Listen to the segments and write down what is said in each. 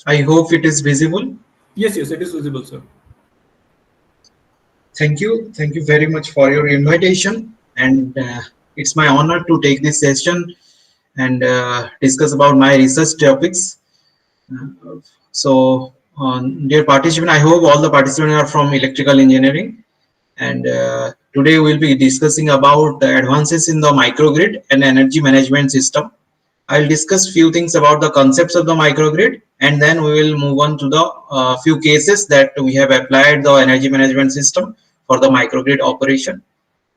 I hope it is visible. Yes, yes, it is visible, sir. Thank you. Thank you very much for your invitation. And it's my honor to take this session and discuss about my research topics. So, dear participant, I hope all the participants are from electrical engineering. And today we'll be discussing about the advances in the microgrid and energy management system. I'll discuss few things about the concepts of the microgrid, and then we will move on to the few cases that we have applied the energy management system for the microgrid operation.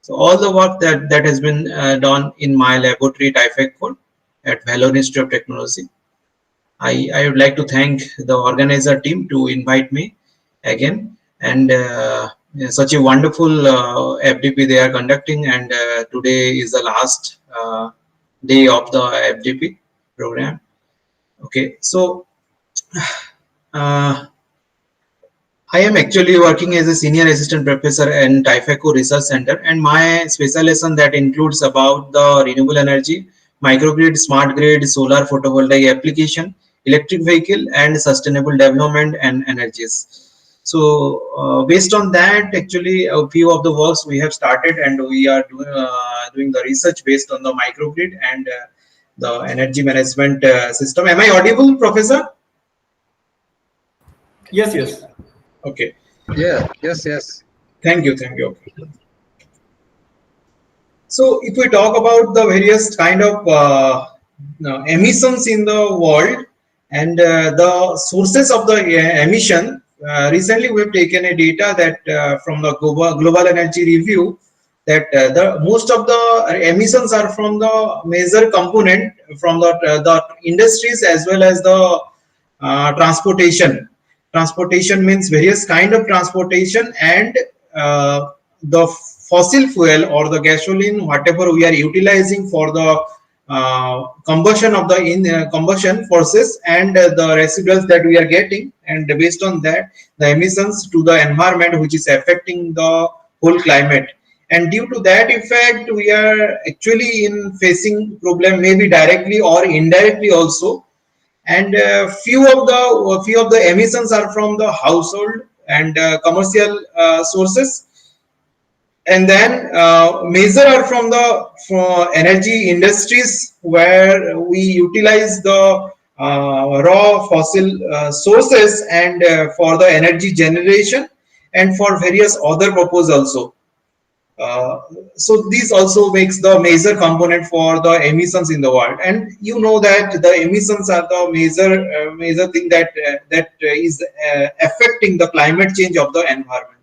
So all the work that has been done in my laboratory TIFAC at Vellore Institute of Technology. I would like to thank the organizer team to invite me again, and such a wonderful FDP they are conducting, and today is the last day of the FDP program. Okay, so uh, I am actually working as a senior assistant professor in TIFACO Research Center, and my specialization that includes about the renewable energy, microgrid, smart grid, solar photovoltaic application, electric vehicle, and sustainable development and energies. So, based on that, actually, a few of the works we have started, and we are doing the research based on the microgrid and the energy management system. Am I audible, Professor? Yes, yes. Okay. Yeah, yes, yes. Thank you. Thank you. Okay. So, if we talk about the various kind of emissions in the world and the sources of the emission, recently we have taken a data that from the global energy review that the most of the emissions are from the major component from the industries as well as the transportation. Transportation means various kind of transportation and the fossil fuel or the gasoline, whatever we are utilizing for the combustion of the combustion process and the residuals that we are getting, and based on that, the emissions to the environment which is affecting the whole climate. And due to that effect, we are actually in facing problem maybe directly or indirectly also, and few of the emissions are from the household and commercial sources, and then major are from the energy industries where we utilize the raw fossil sources and for the energy generation and for various other purposes also. uh, so this also makes the major component for the emissions in the world, and you know that the emissions are the major thing that is affecting the climate change of the environment.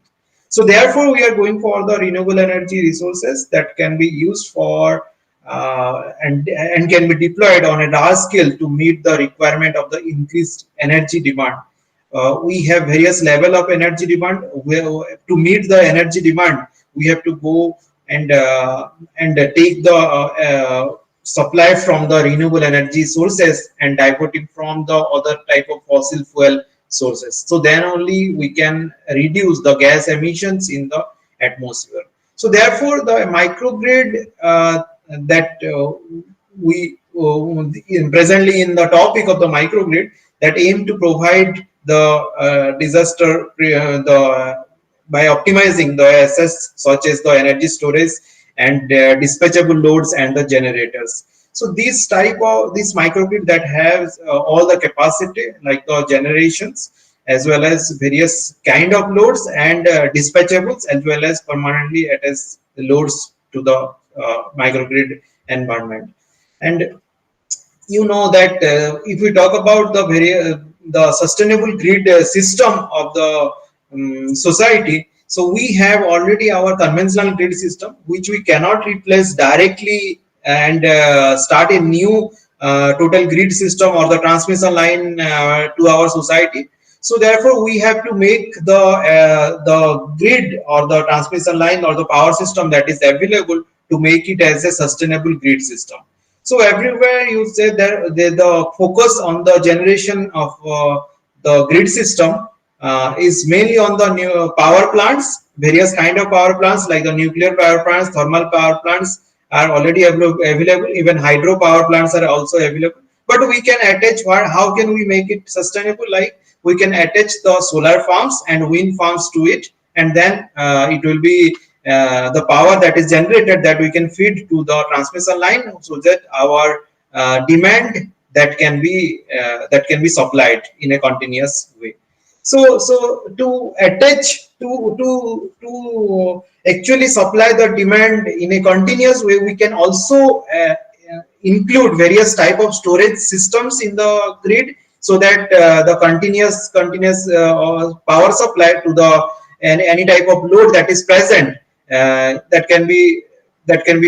So therefore, we are going for the renewable energy resources that can be used for and can be deployed on a large scale to meet the requirement of the increased energy demand. We have various level of energy demand. To meet the energy demand, we have to go and take the supply from the renewable energy sources and divert it from the other type of fossil fuel sources. So then only we can reduce the gas emissions in the atmosphere. So therefore, the microgrid that we presently in the topic of the microgrid that aim to provide the the by optimizing the assets such as the energy storage and dispatchable loads and the generators. So this microgrid that has all the capacity like the generations as well as various kind of loads and dispatchables as well as permanently it has loads to the microgrid environment. And you know that if we talk about the sustainable grid system of the society, so we have already our conventional grid system which we cannot replace directly and start a new total grid system or the transmission line to our society. So therefore we have to make the grid or the transmission line or the power system that is available to make it as a sustainable grid system. So everywhere you say that the focus on the generation of the grid system is mainly on the new power plants, various kind of power plants like the nuclear power plants, thermal power plants are already available. Even hydro power plants are also available. but we can attach how can we make it sustainable? Like we can attach the solar farms and wind farms to it, and then it will be the power that is generated that we can feed to the transmission line, so that our demand that can be supplied in a continuous way. So to attach to actually supply the demand in a continuous way, we can also include various type of storage systems in the grid, so that the continuous power supply to the any type of load that is present, that can be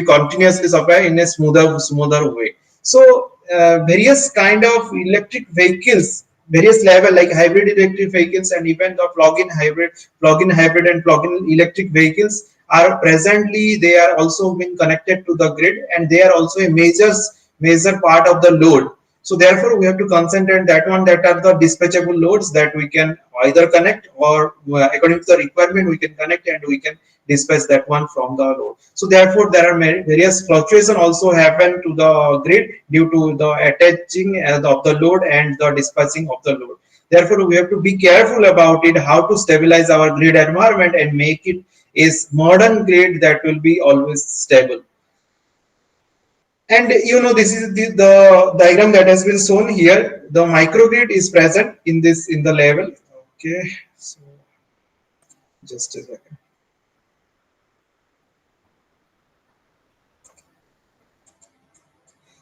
continuously supplied in a smoother way. So various kind of electric vehicles, various level like hybrid electric vehicles, and even the plug-in hybrid and plug-in electric vehicles are presently, they are also been connected to the grid, and they are also a major part of the load. So therefore we have to concentrate that one, that are the dispatchable loads that we can either connect, or according to the requirement we can connect and we can dispatch that one from the load. So therefore there are various fluctuation also happen to the grid due to the attaching of the load and the dispatching of the load. Therefore we have to be careful about it, how to stabilize our grid environment and make it is modern grid that will be always stable. And this is the diagram that has been shown here. The microgrid is present in the level. Okay, so just a second.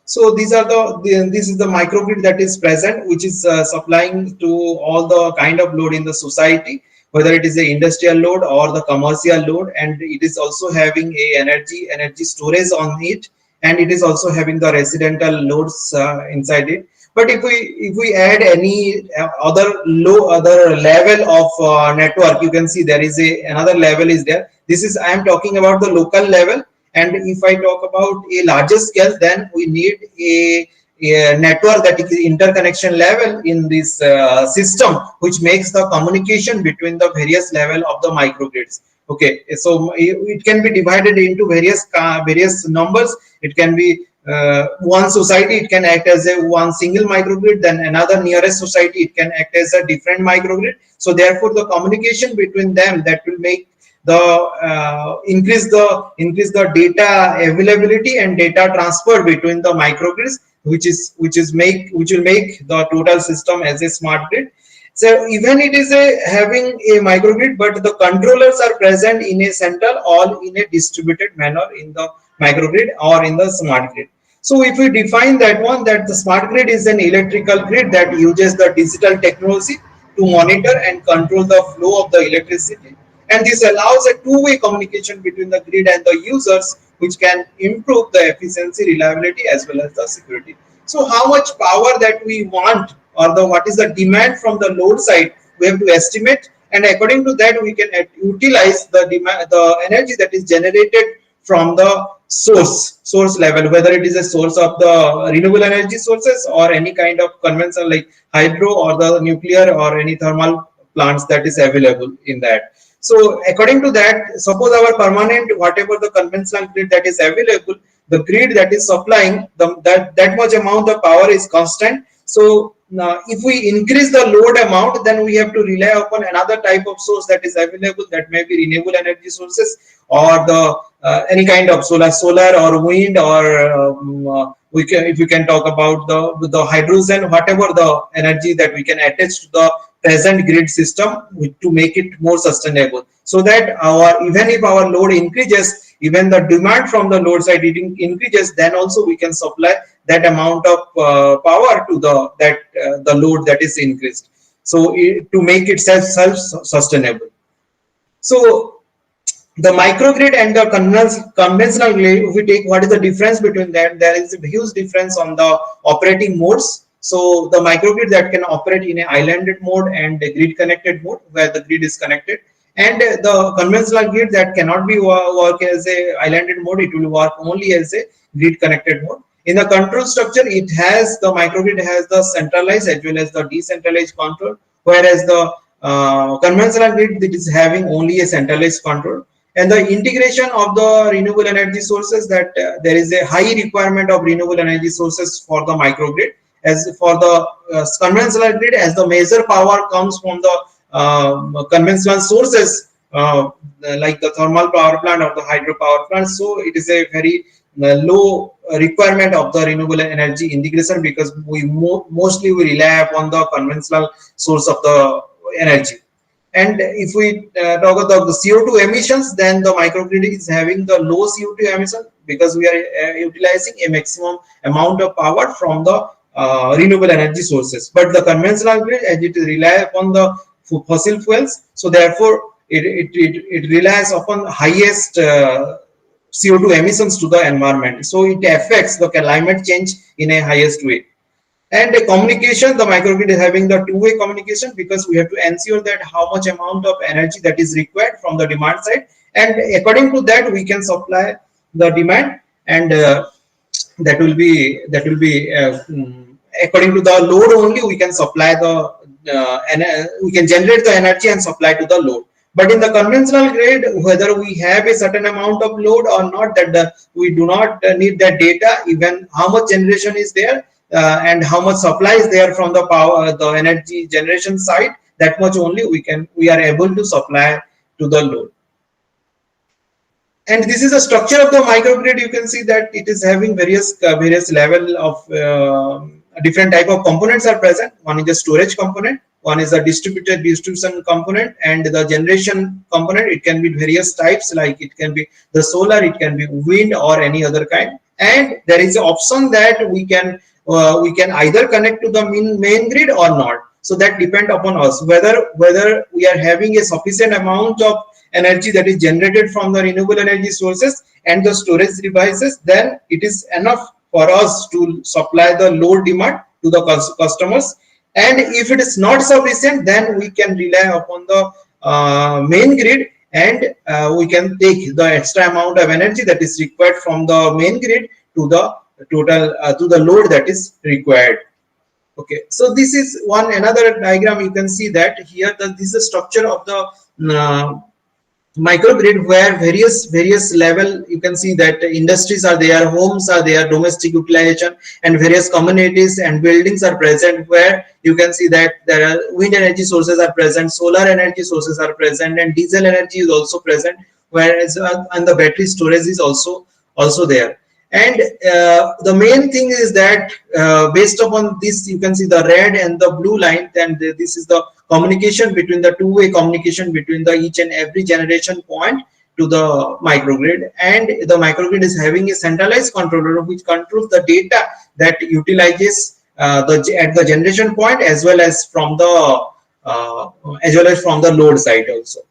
So these are this is the microgrid that is present, which is supplying to all the kind of load in the society, whether it is the industrial load or the commercial load, and it is also having a energy storage on it, and it is also having the residential loads inside it. But if we add any other level of network, you can see there is another level is there. This is, I am talking about the local level. And if I talk about a larger scale, then we need a network that is interconnection level in this system, which makes the communication between the various level of the microgrids. Okay, so it can be divided into various numbers. It can be one society, it can act as a one single microgrid, then another nearest society, it can act as a different microgrid. So therefore the communication between them, that will make the increase the data availability and data transfer between the microgrids, which will make the total system as a smart grid. So even it is having a microgrid, but the controllers are present in a central or in a distributed manner in the microgrid or in the smart grid. So if we define that one, that the smart grid is an electrical grid that uses the digital technology to monitor and control the flow of the electricity, and this allows a two-way communication between the grid and the users, which can improve the efficiency, reliability, as well as the security. So how much power that we want, or what is the demand from the load side, we have to estimate, and according to that we can utilize the energy that is generated from the source level, whether it is a source of the renewable energy sources or any kind of conventional like hydro or the nuclear or any thermal plants that is available in that. So according to that, suppose our permanent, whatever the conventional grid that is available, the grid that is supplying that much amount of power is constant. So now if we increase the load amount, then we have to rely upon another type of source that is available, that may be renewable energy sources or the any kind of solar or wind, or if we can talk about the hydrogen, whatever the energy that we can attach to the present grid system to make it more sustainable, so that even if our load increases, even the demand from the load side increases, then also we can supply that amount of power to the load that is increased, so to make it self-sustainable. So the microgrid and the conventional grid, if we take what is the difference between that, there is a huge difference on the operating modes. So the microgrid that can operate in a islanded mode and a grid connected mode, where the grid is connected, and the conventional grid that cannot be work as a islanded mode, it will work only as a grid connected mode. In the control structure, the microgrid has the centralized as well as the decentralized control, whereas the conventional grid, it is having only a centralized control. And the integration of the renewable energy sources, that there is a high requirement of renewable energy sources for the microgrid, as for the conventional grid, as the major power comes from the conventional sources, like the thermal power plant or the hydro power plant. So it is a very low requirement of the renewable energy integration, because we mostly we rely upon the conventional source of the energy. And if we talk about the CO2 emissions, then the microgrid is having the low CO2 emission, because we are utilizing a maximum amount of power from the renewable energy sources. But the conventional grid, as it rely upon the fossil fuels, so therefore it relies upon highest CO2 emissions to the environment. So it affects the climate change in a highest way. And the communication, the microgrid is having the two-way communication, because we have to ensure that how much amount of energy that is required from the demand side, and according to that we can supply the demand, and that will be according to the load only we can supply the we can generate the energy and supply to the load. But in the conventional grid, whether we have a certain amount of load or not, that we do not need that data, even how much generation is there and how much supply is there from the power, the energy generation side, that much only we are able to supply to the load. And this is a structure of the microgrid. You can see that it is having various level of different type of components are present. One is the storage component, one is the distribution component, and the generation component. It can be various types, like it can be the solar, it can be wind, or any other kind. And there is an option that we can either connect to the main grid or not. So that depend upon us whether we are having a sufficient amount of energy that is generated from the renewable energy sources and the storage devices. Then it is enough for us to supply the load demand to the customers. And if it is not sufficient, then we can rely upon the main grid, and we can take the extra amount of energy that is required from the main grid to the total to the load that is required. Okay, so this is another diagram. You can see that here this is the structure of the microgrid, where various level, you can see that industries are there, homes are there, domestic utilization, and various communities and buildings are present, where you can see that there are wind energy sources are present, solar energy sources are present, and diesel energy is also present, whereas and the battery storage is also there. And the main thing is that based upon this, you can see the red and the blue line, and this is the communication between the two-way communication between the each and every generation point to the microgrid. And the microgrid is having a centralized controller which controls the data that utilizes at the generation point, as well as from the load side also.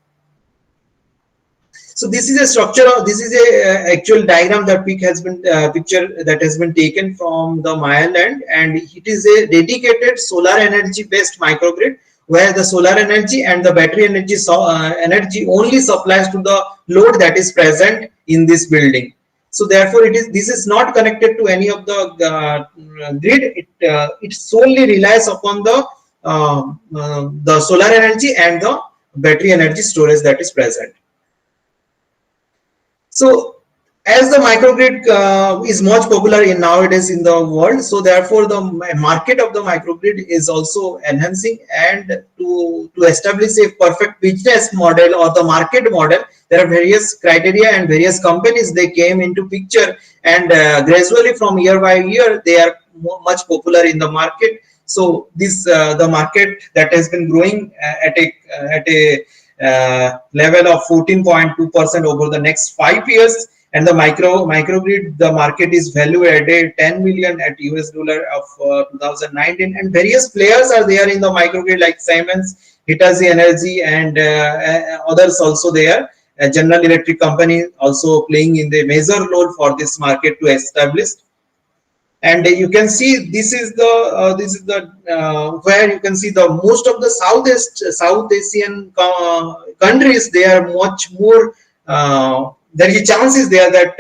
So this is a structure of, this is a actual diagram that picture that has been taken from the Maya land, and it is a dedicated solar energy based microgrid, where the solar energy and the battery energy energy only supplies to the load that is present in this building. So therefore this is not connected to any of the grid. It solely relies upon the solar energy and the battery energy storage that is present. So as the microgrid is much popular nowadays in the world, so therefore the market of the microgrid is also enhancing, and to establish a perfect business model or the market model, there are various criteria and various companies they came into picture, and gradually from year by year they are much popular in the market. So this the market that has been growing at a level of 14.2% over the next 5 years, and the microgrid, the market is value added 10 million at US dollar of 2019, and various players are there in the microgrid like Siemens, Hitachi Energy, and others also there. General Electric company also playing in the major role for this market to establish. And you can see this is the where you can see the most of the South Asian countries, they are much more there is chances there that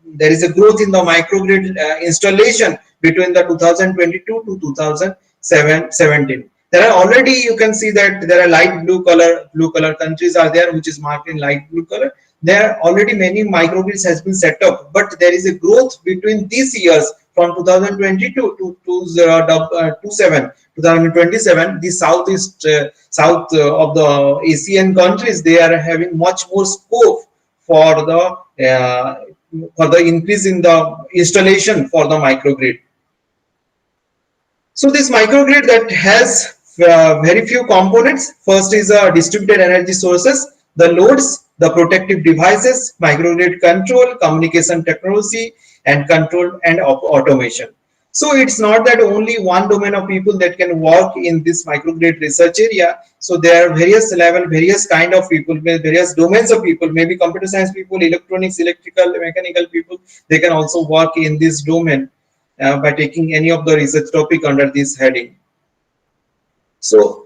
there is a growth in the microgrid installation between the 2022 to 2017. There are already, you can see that there are light blue color countries are there, which is marked in light blue color. There are already many microgrids has been set up, but there is a growth between these years from 2022 to 2027, the south of the Asian countries, they are having much more scope for the increase in the installation for the microgrid. So this microgrid that has very few components. First is distributed energy sources, the loads, the protective devices, microgrid control, communication technology, and control and automation. So it's not that only one domain of people that can work in this microgrid research area. So there are various level, various kind of people, various domains of people, maybe computer science people, electronics, electrical, mechanical people. They can also work in this domain by taking any of the research topic under this heading. So,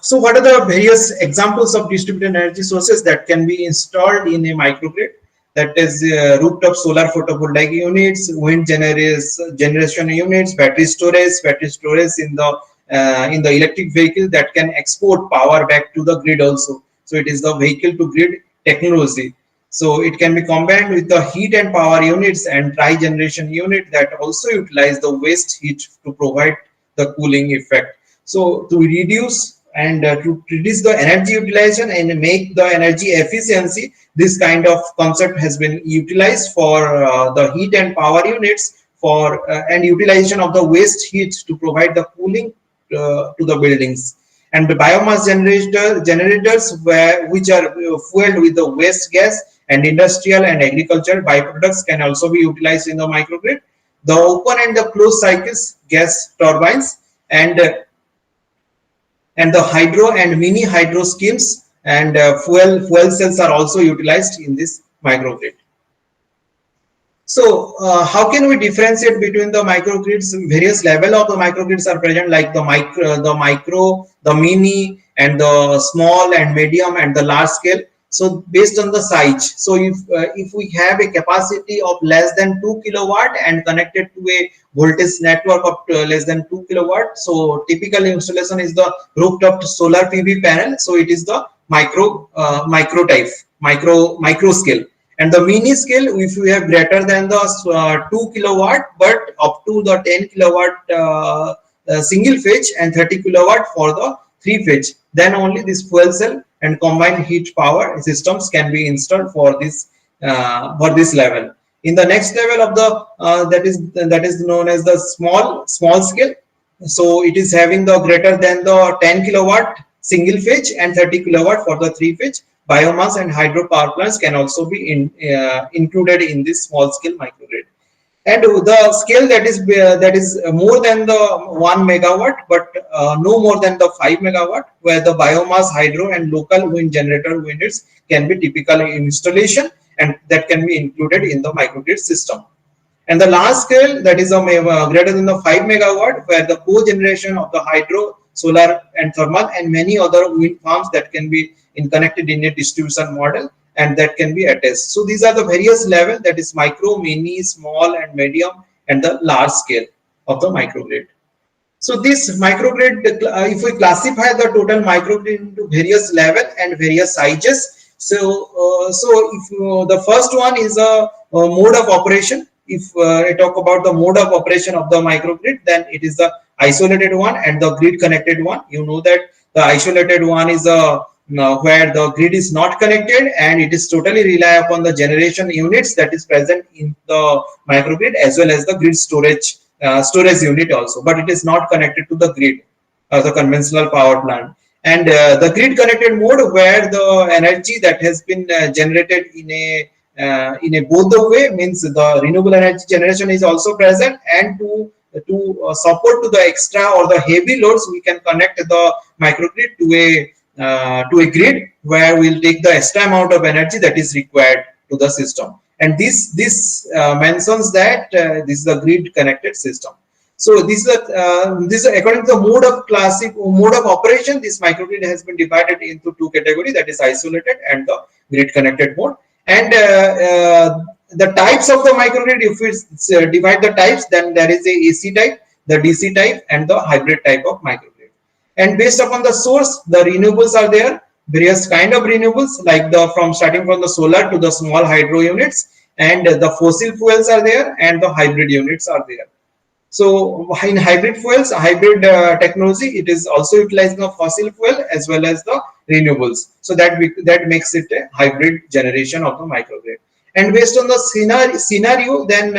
so what are the various examples of distributed energy sources that can be installed in a microgrid? That is rooftop solar photovoltaic units, wind generation units, battery storage in the electric vehicle that can export power back to the grid also. So it is the vehicle to grid technology. So it can be combined with the heat and power units and tri-generation unit that also utilize the waste heat to provide the cooling effect. So to reduce to reduce the energy utilization and make the energy efficiency, this kind of concept has been utilized for the heat and power units for and utilization of the waste heat to provide the cooling to the buildings. And the biomass generators which are fueled with the waste gas and industrial and agricultural byproducts can also be utilized in the microgrid. The open and the closed cycles gas turbines and the hydro and mini hydro schemes and fuel cells are also utilized in this microgrid. So how can we differentiate between the microgrids? Various level of the microgrids are present, like the micro, the mini, and the small and medium and the large scale. So based on the size, so if we have a capacity of less than 2 kilowatt and connected to a voltage network of less than 2 kilowatt, so typical installation is the rooftop solar PV panel. So it is the micro scale. And the mini scale, if we have greater than the 2 kilowatt but up to the 10 kilowatt single phase and 30 kilowatt for the 3 phase, then only this fuel cell and combined heat power systems can be installed for this level. In the next level of the that is known as the small scale. So it is having the greater than the 10 kilowatt single phase and 30 kilowatt for the 3 phase. Biomass and hydro power plants can also be included in this small scale microgrid. And the scale that is more than the 1 megawatt but no more than the 5 megawatt, where the biomass, hydro and local wind generator units can be typical installation and that can be included in the microgrid system. And the large scale, that is greater than the 5 megawatt, where the co-generation of the hydro, solar and thermal and many other wind farms that can be connected in a distribution model and that can be attached. So these are the various levels, that is micro, mini, small and medium and the large scale of the microgrid. So this microgrid, if we classify the total microgrid into various level and various sizes, so if the first one is a mode of operation. If I talk about the mode of operation of the microgrid, then it is the isolated one and the grid connected one. You know that the isolated one is where the grid is not connected and it is totally rely upon the generation units that is present in the microgrid as well as the grid storage unit also, but it is not connected to the grid, the conventional power plant. And the grid connected mode, where the energy that has been generated in a both the way, means the renewable energy generation is also present, and to support to the extra or the heavy loads, we can connect the microgrid to a grid where we'll take the extra amount of energy that is required to the system. And this mentions that this is a grid connected system. So this is according to the mode of operation. This microgrid has been divided into two categories, that is isolated and the grid connected mode. And the types of the microgrid, if we divide the types, then there is a AC type, the DC type and the hybrid type of microgrid. And based upon the source, the renewables are there, various kind of renewables, like starting from the solar to the small hydro units, and the fossil fuels are there and the hybrid units are there. So in hybrid fuels, hybrid technology, it is also utilizing the fossil fuel as well as the renewables. So that makes it a hybrid generation of the microgrid. And based on the scenario, then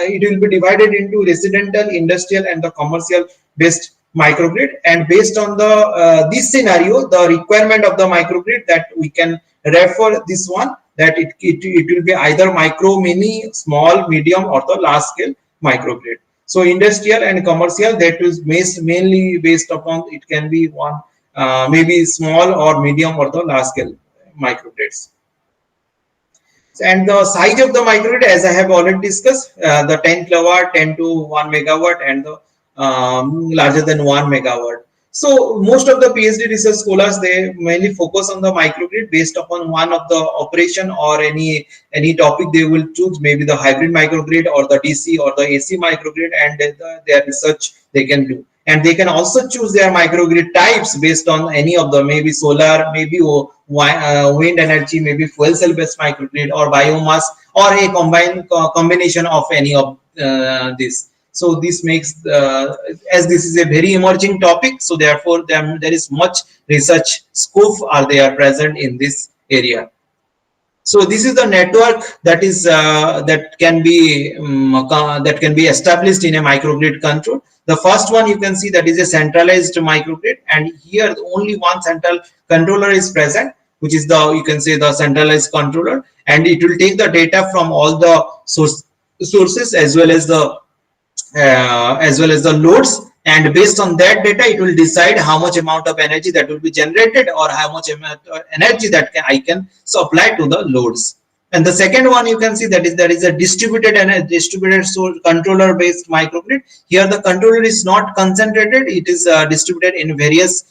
it will be divided into residential, industrial, and the commercial based microgrid. And based on the this scenario, the requirement of the microgrid, that we can refer this one, that it will be either micro, mini, small, medium, or the large scale microgrid. So industrial and commercial, that is mainly based upon, it can be one maybe small or medium or the large scale microgrids. And the size of the microgrid, as I have already discussed, the 10 kilowatt, 10 to 1 megawatt, and the larger than 1 megawatt. So most of the PhD research scholars, they mainly focus on the microgrid based upon one of the operation or any topic they will choose, maybe the hybrid microgrid or the DC or the AC microgrid, and their research they can do. And they can also choose their microgrid types based on any of the, maybe solar, maybe wind energy, maybe fuel cell based microgrid, or biomass, or a combination of any of this. So this makes, as this is a very emerging topic, so therefore there is much research scope are there present in this area. So this is the network that is that can be established in a microgrid control. The first one you can see, that is a centralized microgrid, and here only one central controller is present, which is the, you can say, the centralized controller, and it will take the data from all the sources as well as the loads, and based on that data it will decide how much amount of energy that will be generated, or how much amount of energy that I can supply to the loads. And the second one you can see, that is a distributed source controller based microgrid. Here the controller is not concentrated, it is distributed in various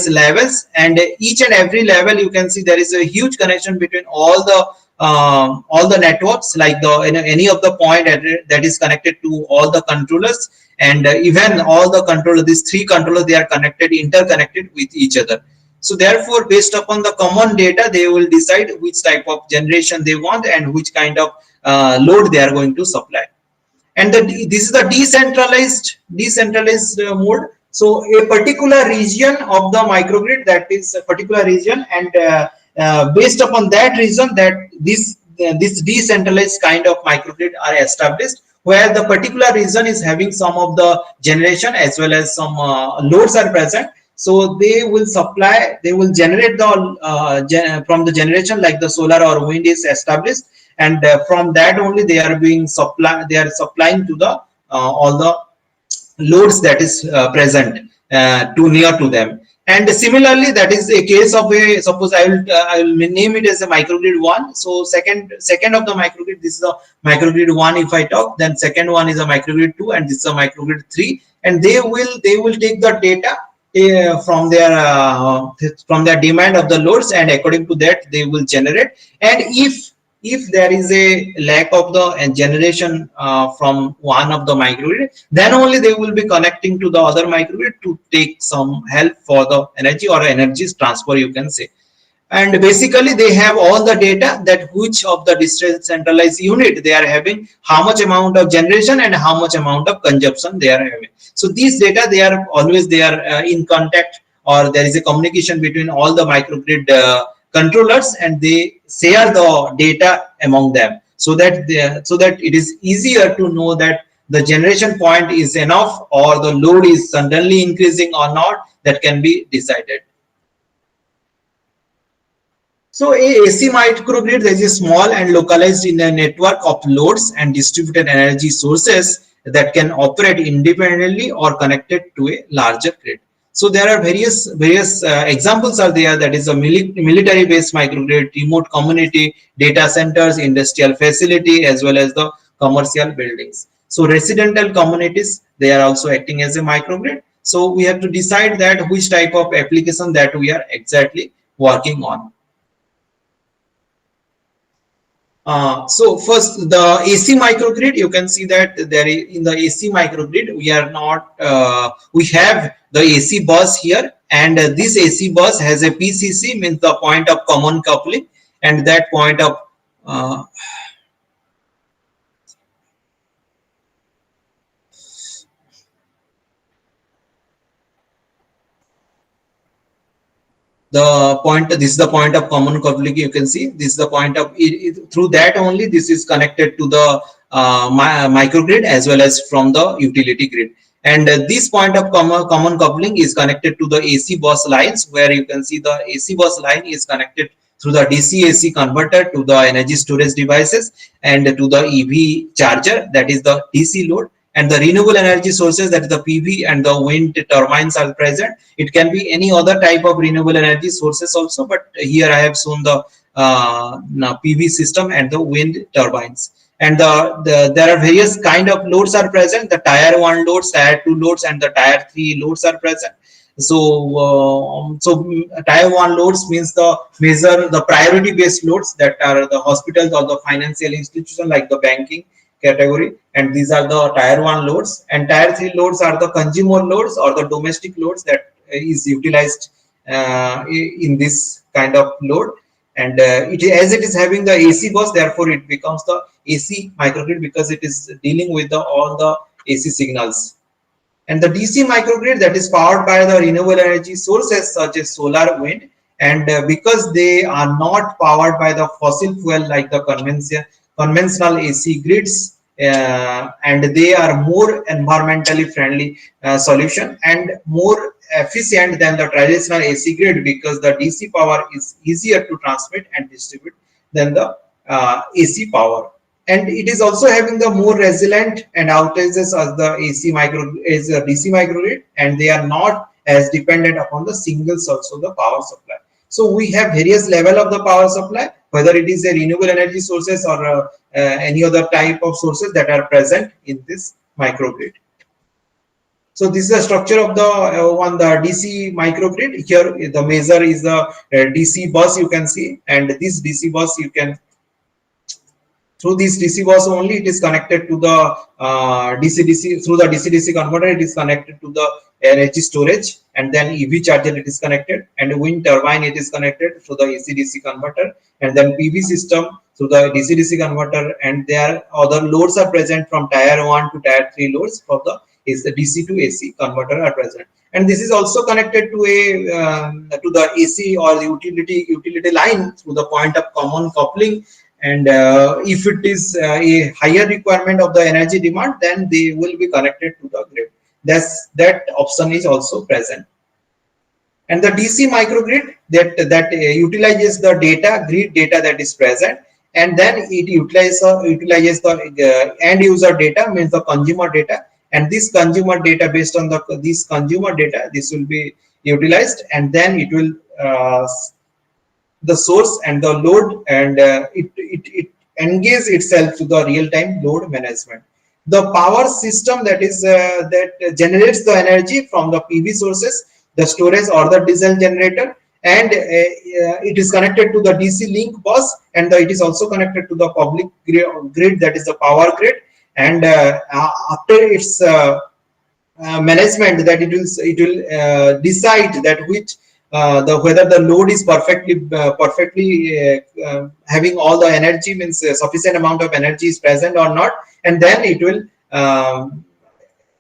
levels, and each and every level you can see there is a huge connection between all the networks, like any of the point that is connected to all the controllers, and even all the controllers, these three controllers, they are interconnected with each other. So therefore, based upon the common data, they will decide which type of generation they want and which kind of load they are going to supply. And this is the decentralized mode. So a particular region of the microgrid, that is a particular region, and based upon that region, that this decentralized kind of microgrid are established, where the particular region is having some of the generation as well as some loads are present. So they will generate the from the generation, like the solar or wind is established, and from that only they are supplying to the all the loads that is present near to them. And similarly, that is a case of a, suppose I will name it as a microgrid 1. So second of the microgrid, this is a microgrid 1 if I talk, then second one is a microgrid 2, and this is a microgrid 3, and they will take the data from their demand of the loads, and according to that they will generate. And if there is a lack of the generation from one of the microgrid, then only they will be connecting to the other microgrid to take some help for the energy or energy transfer, you can say. And basically they have all the data, that which of the decentralized unit they are having, how much amount of generation and how much amount of consumption they are having. So these data, they are always in contact, or there is a communication between all the microgrid controllers, and they share the data among them, so that it is easier to know that the generation point is enough or the load is suddenly increasing or not, that can be decided. So a AC microgrid is a small and localized in a network of loads and distributed energy sources that can operate independently or connected to a larger grid. So there are various examples are there, that is a military based microgrid, remote community, data centers, industrial facility, as well as the commercial buildings. So residential communities, they are also acting as a microgrid. So we have to decide that which type of application that we are exactly working on. So first, the AC microgrid, you can see that there in the AC microgrid, we have the AC bus here, and this AC bus has a PCC, means the point of common coupling, and that point of the point, this is the point of common coupling. You can see this is the point of through that only this is connected to the microgrid as well as from the utility grid. And this point of common coupling is connected to the AC bus lines, where you can see the AC bus line is connected through the DC AC converter to the energy storage devices and to the EV charger, that is the DC load, and the renewable energy sources, that is the PV and the wind turbines are present. It can be any other type of renewable energy sources also, but here I have shown the PV system and the wind turbines. And there are various kind of loads are present. The tier 1 loads, tier 2 loads, and the tier 3 loads are present. So tier 1 loads means the priority based loads, that are the hospitals or the financial institution like the banking category, and these are the tier 1 loads. And tier 3 loads are the consumer loads or the domestic loads that is utilized in this kind of load. And as it is having the AC bus, therefore it becomes the AC microgrid, because it is dealing with all the AC signals. And the DC microgrid, that is powered by the renewable energy sources such as solar, wind, and because they are not powered by the fossil fuel like the conventional AC grids, and they are more environmentally friendly solution and more efficient than the traditional AC grid, because the DC power is easier to transmit and distribute than the AC power. And it is also having the more resilient and outages as the DC microgrid, and they are not as dependent upon the single source of the power supply. So we have various level of the power supply, whether it is a renewable energy sources or any other type of sources that are present in this microgrid. So this is the structure of the DC microgrid. Here the measure is the DC bus, you can see, and this DC bus you can, through this DC bus only it is connected to the DC-DC, through the DC-DC converter it is connected to the energy storage, and then EV charger it is connected, and wind turbine it is connected through the AC-DC converter, and then PV system through the DC-DC converter, and there other loads are present from tier 1 to tier 3 loads from the DC to AC converter are present. And this is also connected to to the AC or the utility line through the point of common coupling. And if it is a higher requirement of the energy demand, then they will be connected to the grid. That option is also present. And the DC microgrid that utilizes the grid data that is present, and then it utilizes the end user data, means the consumer data, and this consumer data, based on this consumer data, this will be utilized, and then it will the source and the load, and it engages itself to the real-time load management. The power system that generates the energy from the PV sources, the storage or the diesel generator, and it is connected to the DC link bus, and it is also connected to the public grid, that is the power grid. And after its management, that it will decide that whether the load is perfectly having all the energy, means sufficient amount of energy is present or not, and then it will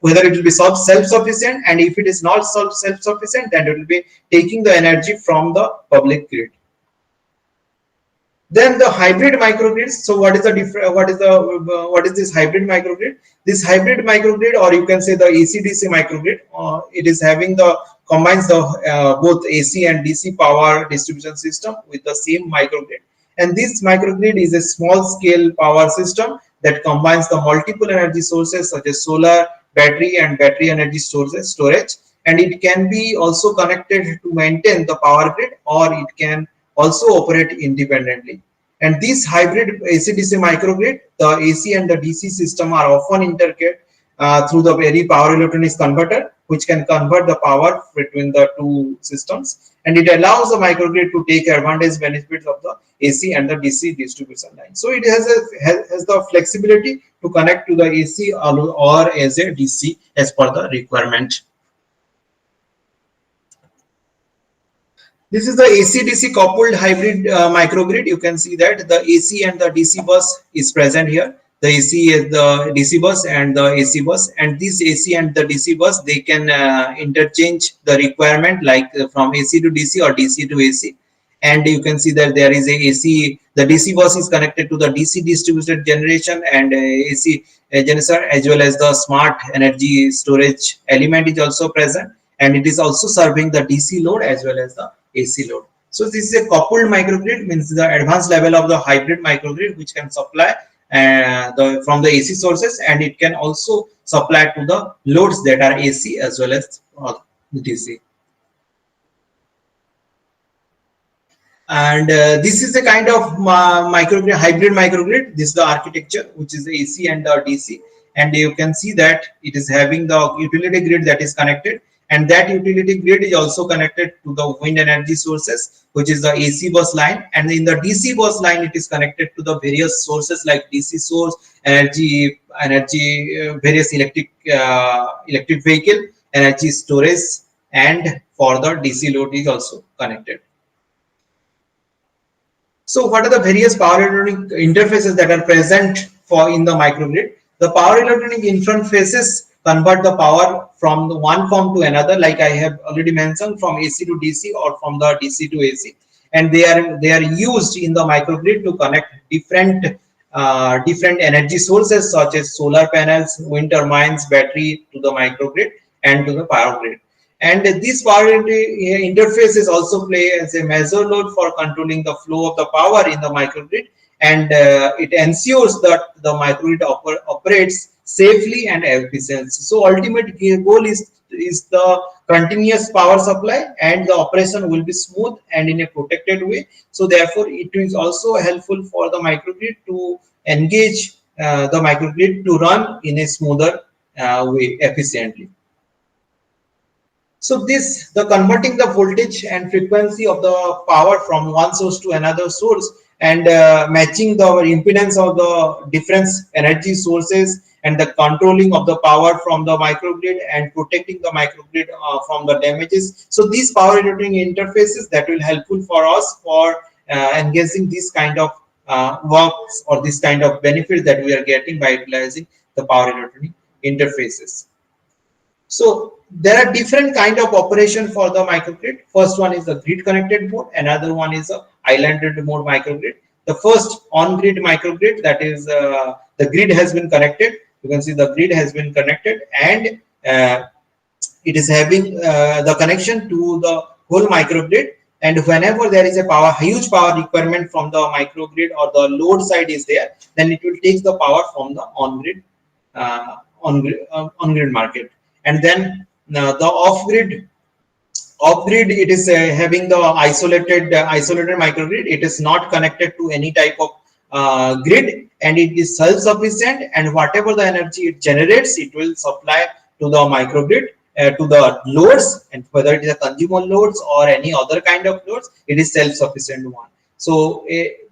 whether it will be self-sufficient, and if it is not self-sufficient, then it will be taking the energy from the public grid. Then the hybrid microgrids. So what is this hybrid microgrid? This hybrid microgrid, or you can say the AC-DC microgrid, it is having combines both AC and DC power distribution system with the same microgrid. And this microgrid is a small scale power system that combines the multiple energy sources such as solar, battery, and battery energy storage. And it can be also connected to maintain the power grid, or it can also operate independently. And this hybrid AC-DC microgrid, the AC and the DC system are often interconnected through the very power electronics converter, which can convert the power between the two systems, and it allows the microgrid to take benefits of the AC and the DC distribution line. So it has the flexibility to connect to the AC or as a DC as per the requirement. This is the AC-DC coupled hybrid microgrid. You can see that the AC and the DC bus is present here. The AC is the DC bus and the AC bus, and this AC and the DC bus, they can interchange the requirement, like from AC to DC or DC to AC. And you can see that there is a AC, the DC bus is connected to the DC distributed generation and AC generator, as well as the smart energy storage element is also present, and it is also serving the DC load as well as the AC load. So this is a coupled microgrid, means the advanced level of the hybrid microgrid, which can supply from the AC sources, and it can also supply to the loads that are AC as well as DC. And this is a kind of microgrid, hybrid microgrid. This is the architecture, which is AC and DC, and you can see that it is having the utility grid that is connected, and that utility grid is also connected to the wind energy sources, which is the AC bus line. And in the DC bus line, it is connected to the various sources like DC source, various electric vehicle, energy storage, and for the DC load is also connected. So what are the various power electronic interfaces that are present in the microgrid? The power electronic interfaces convert the power from the one form to another, like I have already mentioned, from AC to DC or from the DC to AC, and they are used in the microgrid to connect different energy sources such as solar panels, wind turbines, battery to the microgrid and to the power grid. And these power interfaces also play as a major load for controlling the flow of the power in the microgrid, and it ensures that the microgrid operates safely and efficiently. So ultimate goal is the continuous power supply, and the operation will be smooth and in a protected way. So therefore it is also helpful for the microgrid to engage the microgrid to run in a smoother way efficiently. So the converting the voltage and frequency of the power from one source to another source, and matching the impedance of the different energy sources, and the controlling of the power from the microgrid and protecting the microgrid from the damages. So these power electronic interfaces that will helpful for us for engaging this kind of works or this kind of benefits that we are getting by utilizing the power electronic interfaces. So there are different kind of operation for the microgrid. First one is the grid connected mode. Another one is a islanded mode microgrid. The first on-grid microgrid, that is the grid has been connected. You can see the grid has been connected, and it is having the connection to the whole microgrid. And whenever there is a huge power requirement from the microgrid or the load side is there, then it will take the power from the on-grid market. And then the off-grid, it is having the isolated microgrid. It is not connected to any type of grid, and it is self-sufficient, and whatever the energy it generates, it will supply to the microgrid, to the loads, and whether it is a consumer loads or any other kind of loads, it is self-sufficient one. So it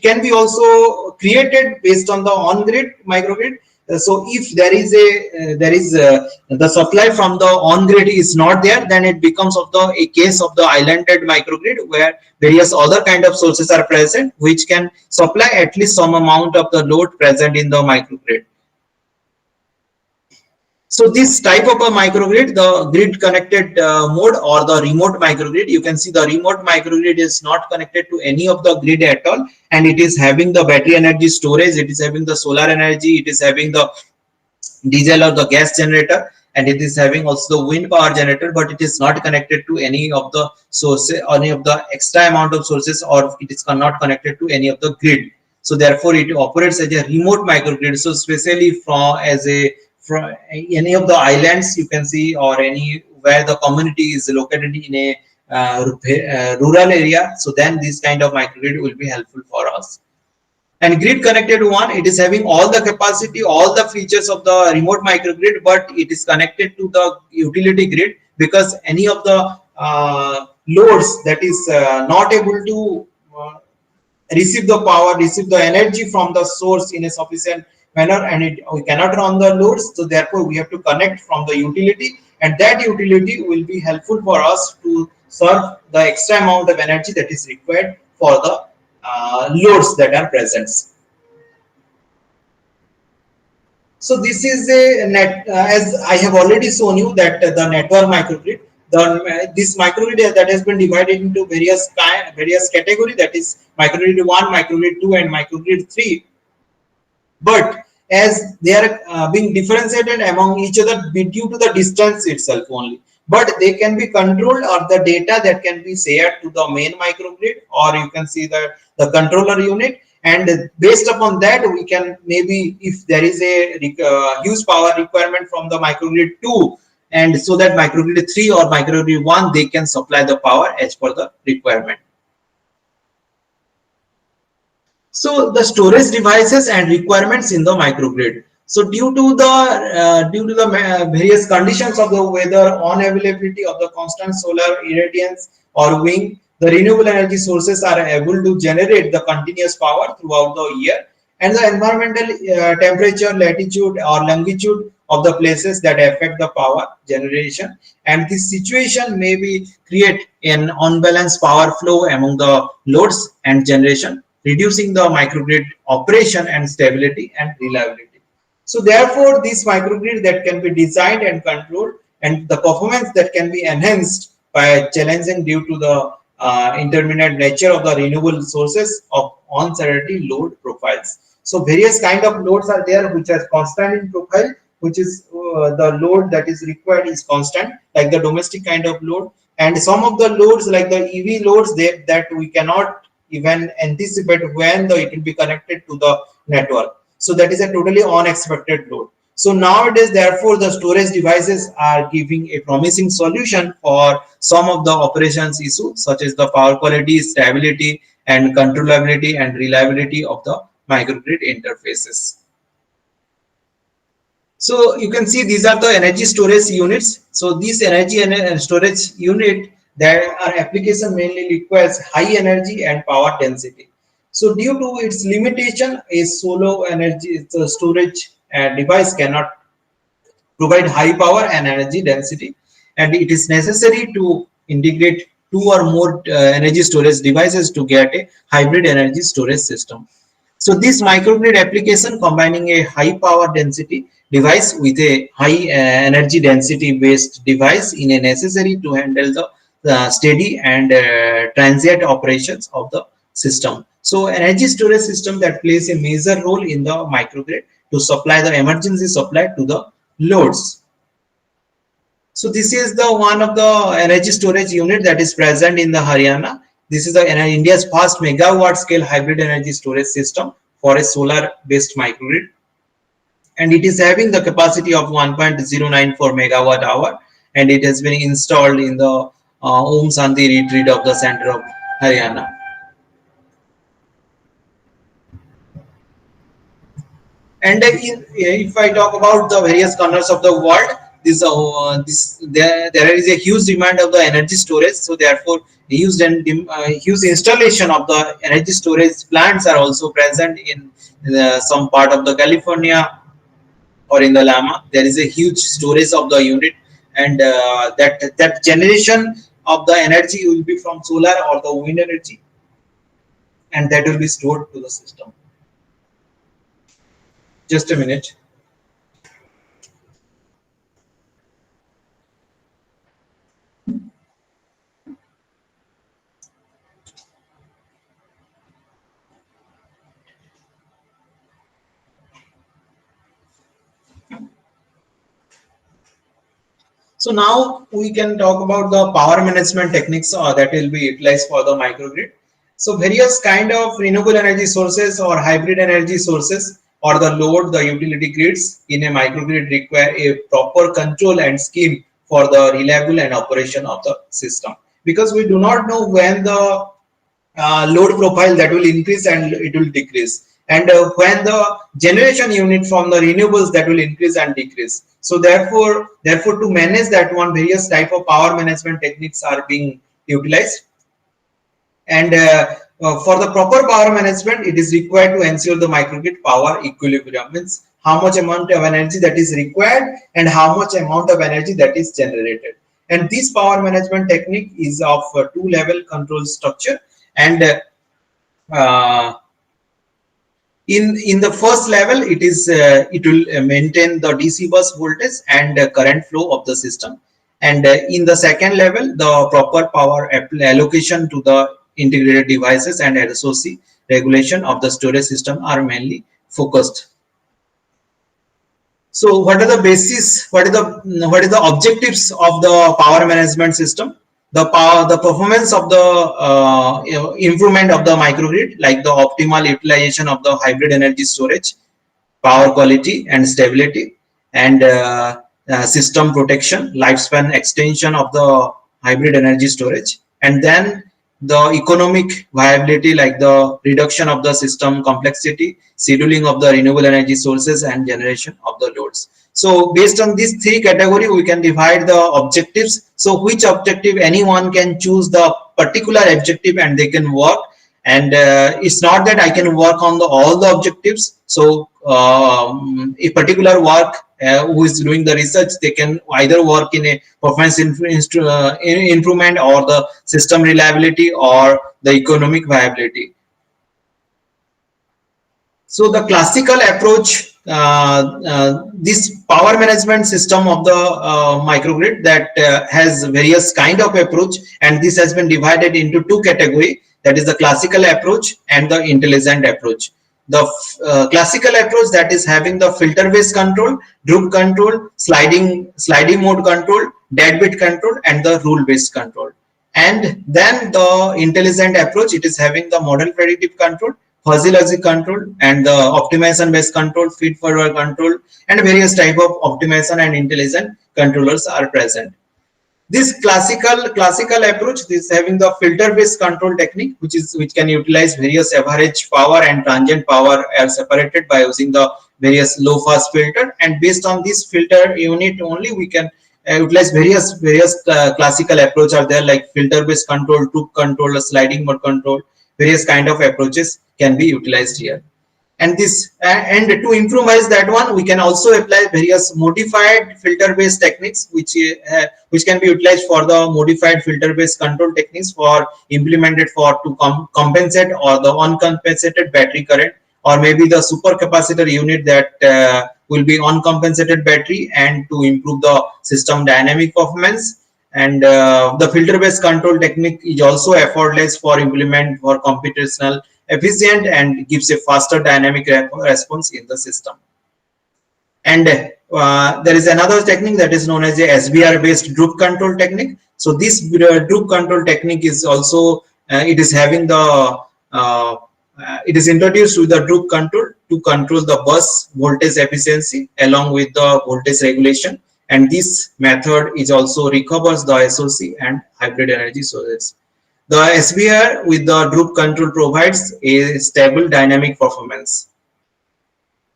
can be also created based on the on-grid microgrid. So if there is the supply from the on-grid is not there, then it becomes a case of the islanded microgrid, where various other kind of sources are present which can supply at least some amount of the load present in the microgrid. So this type of a microgrid, the grid connected mode or the remote microgrid, you can see the remote microgrid is not connected to any of the grid at all, and it is having the battery energy storage, it is having the solar energy, it is having the diesel or the gas generator, and it is having also the wind power generator, but it is not connected to any of the sources, any of the extra amount of sources, or it is not connected to any of the grid. So therefore it operates as a remote microgrid. So especially from any of the islands you can see, or any where the community is located in a rural area, so then this kind of microgrid will be helpful for us. And grid connected one, it is having all the capacity, all the features of the remote microgrid, but it is connected to the utility grid, because any of the loads that is not able to receive the power, receive the energy from the source in a sufficient manner, and we cannot run the loads. So therefore we have to connect from the utility, and that utility will be helpful for us to serve the extra amount of energy that is required for the loads that are present. So this is a net, as I have already shown you that the network microgrid, this microgrid that has been divided into various category, that is microgrid 1, microgrid 2 and microgrid 3. But as they are being differentiated among each other due to the distance itself only, but they can be controlled, or the data that can be shared to the main microgrid, or you can see the controller unit, and based upon that we can, maybe if there is a huge power requirement from the microgrid 2, and so that microgrid 3 or microgrid 1, they can supply the power as per the requirement. So the storage devices and requirements in the microgrid. So due to the various conditions of the weather, unavailability of the constant solar irradiance or wind, the renewable energy sources are able to generate the continuous power throughout the year, and the environmental temperature, latitude or longitude of the places that affect the power generation, and this situation may be create an unbalanced power flow among the loads and generation, reducing the microgrid operation and stability and reliability. So therefore, this microgrid that can be designed and controlled, and the performance that can be enhanced by challenging due to the intermittent nature of the renewable sources of uncertainty load profiles. So various kind of loads are there which are constant in profile, which is the load that is required is constant, like the domestic kind of load, and some of the loads like the EV loads that we cannot even anticipate when it will be connected to the network. So that is a totally unexpected load. So nowadays, therefore, the storage devices are giving a promising solution for some of the operations issues, such as the power quality, stability, and controllability and reliability of the microgrid interfaces. So you can see these are the energy storage units. So this energy and storage unit, their application mainly requires high energy and power density. So due to its limitation, a solo energy storage device cannot provide high power and energy density, and it is necessary to integrate two or more energy storage devices to get a hybrid energy storage system. So this microgrid application combining a high power density device with a high energy density based device in a necessary to handle the steady and transient operations of the system. So energy storage system that plays a major role in the microgrid to supply the emergency supply to the loads. So this is the one of the energy storage unit that is present in the Haryana. This is the India's first megawatt scale hybrid energy storage system for a solar based microgrid, and it is having the capacity of 1.094 megawatt hour, and it has been installed in the Om Shanti retreat of the center of Haryana. And if I talk about the various corners of the world, there is a huge demand of the energy storage. So therefore, huge installation of the energy storage plants are also present in some part of the California or in the Lama. There is a huge storage of the unit, and that generation of the energy will be from solar or the wind energy, and that will be stored to the system. Just a minute. So now we can talk about the power management techniques that will be utilized for the microgrid. So various kind of renewable energy sources or hybrid energy sources or the load, the utility grids in a microgrid require a proper control and scheme for the reliable and operation of the system, because we do not know when the load profile that will increase and it will decrease, and when the generation unit from the renewables that will increase and decrease. So therefore to manage that one, various type of power management techniques are being utilized, and for the proper power management, it is required to ensure the microgrid power equilibrium, means how much amount of energy that is required and how much amount of energy that is generated. And this power management technique is of two level control structure, and In the first level, it will maintain the DC bus voltage and current flow of the system, and in the second level, the proper power allocation to the integrated devices and SOC regulation of the storage system are mainly focused. So what are the basis, what is the objectives of the power management system? The performance of the improvement of the microgrid, like the optimal utilization of the hybrid energy storage, power quality and stability, and system protection, lifespan extension of the hybrid energy storage, and then the economic viability, like the reduction of the system complexity, scheduling of the renewable energy sources, and generation of the loads. So based on these three categories, we can divide the objectives. So which objective, anyone can choose the particular objective and they can work. And it's not that I can work on all the objectives. So a particular work, who is doing the research, they can either work in a performance improvement, or the system reliability, or the economic viability. So the classical approach, this power management system of the microgrid, that has various kind of approach, and this has been divided into two categories, that is the classical approach and the intelligent approach. The classical approach, that is having the filter based control, droop control, sliding mode control, deadbeat control, and the rule based control. And then the intelligent approach, it is having the model predictive control, fuzzy logic control, and the optimization based control, feed forward control, and various type of optimization and intelligent controllers are present. This classical approach, this having the filter based control technique, which can utilize various average power and transient power are separated by using the various low pass filter, and based on this filter unit only we can utilize various classical approach are there, like filter based control, droop control, sliding mode control. Various kind of approaches can be utilized here. And this and to improvise that one, we can also apply various modified filter based techniques, which can be utilized for the modified filter based control techniques for implemented for to compensate or the uncompensated battery current, or maybe the supercapacitor unit that will be uncompensated battery, and to improve the system dynamic performance. And the filter based control technique is also effortless for implement for computational efficient and gives a faster dynamic response in the system. And there is another technique that is known as a SBR based droop control technique. So this droop control technique is also it is having the it is introduced with the droop control to control the bus voltage efficiency along with the voltage regulation, and this method is also recovers the SOC and hybrid energy sources. The SBR with the droop control provides a stable dynamic performance.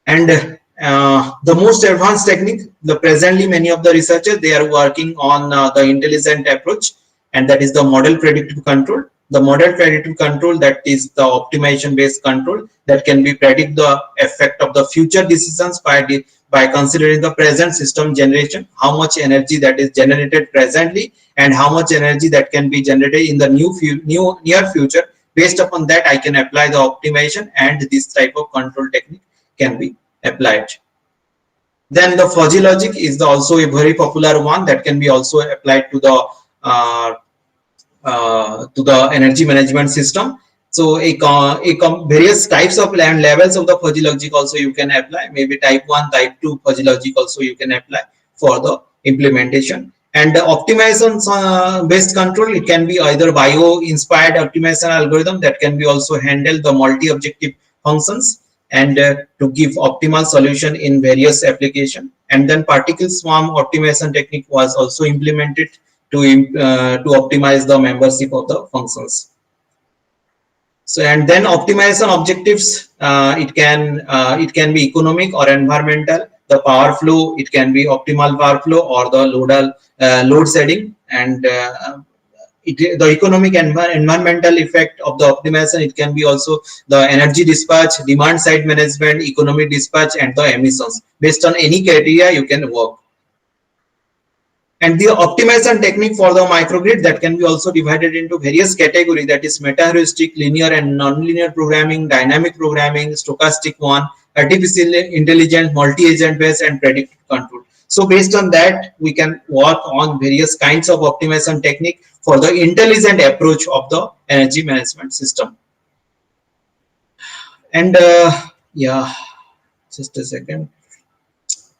And the most advanced technique, the presently many of the researchers, they are working on the intelligent approach, and that is the model predictive control. The model predictive control, that is the optimization based control that can be predict the effect of the future decisions by considering the present system generation, how much energy that is generated presently and how much energy that can be generated in the near future. Based upon that, I can apply the optimization, and this type of control technique can be applied. Then the fuzzy logic is also a very popular one that can be also applied to the energy management system. So various types of levels of the fuzzy logic also you can apply. Maybe type 1, type 2 fuzzy logic also you can apply for the implementation. And the optimization based control, it can be either bio-inspired optimization algorithm that can be also handle the multi-objective functions and to give optimal solution in various application. And then particle swarm optimization technique was also implemented to optimize the membership of the functions. So, and then optimization objectives, it can be economic or environmental. The power flow, it can be optimal power flow or the load setting, and the economic and environmental effect of the optimization, it can be also the energy dispatch, demand side management, economic dispatch, and the emissions. Based on any criteria you can work. And the optimization technique for the microgrid, that can be also divided into various categories, that is meta heuristic, linear and non-linear programming, dynamic programming, stochastic one, artificial intelligence, multi-agent based, and predictive control. So based on that, we can work on various kinds of optimization technique for the intelligent approach of the energy management system. And yeah, just a second.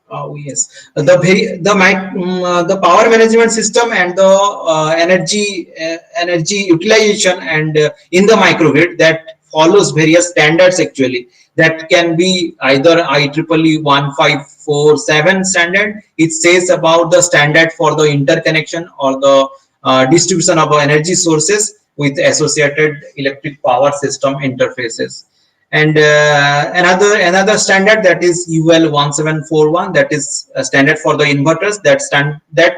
Oh yes, the power management system and the energy utilization and in the microgrid, that follows various standards actually. That can be either IEEE 1547 standard. It says about the standard for the interconnection or the distribution of energy sources with associated electric power system interfaces. And another standard, that is UL 1741, that is a standard for the inverters, that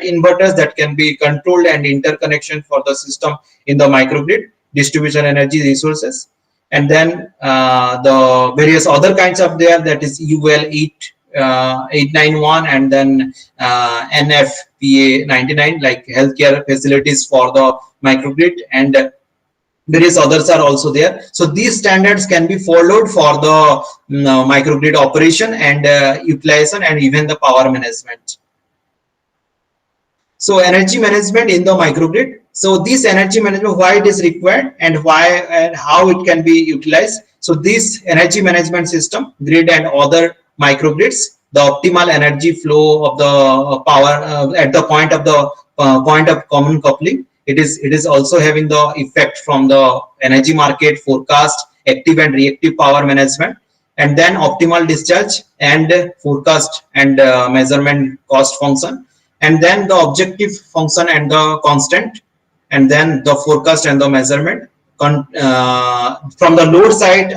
inverters that can be controlled and interconnection for the system in the microgrid distribution energy resources. And then the various other kinds of there, that is UL 891 and then NFPA 99, like healthcare facilities for the microgrid, and various others are also there. So these standards can be followed for the microgrid operation and utilization and even the power management. So energy management in the microgrid. So this energy management, why it is required and why and how it can be utilized. So this energy management system, grid and other microgrids, the optimal energy flow of the power at the point of common coupling. It is also having the effect from the energy market forecast, active and reactive power management, and then optimal discharge and forecast and measurement cost function, and then the objective function and the constant, and then the forecast and the measurement. From the load side,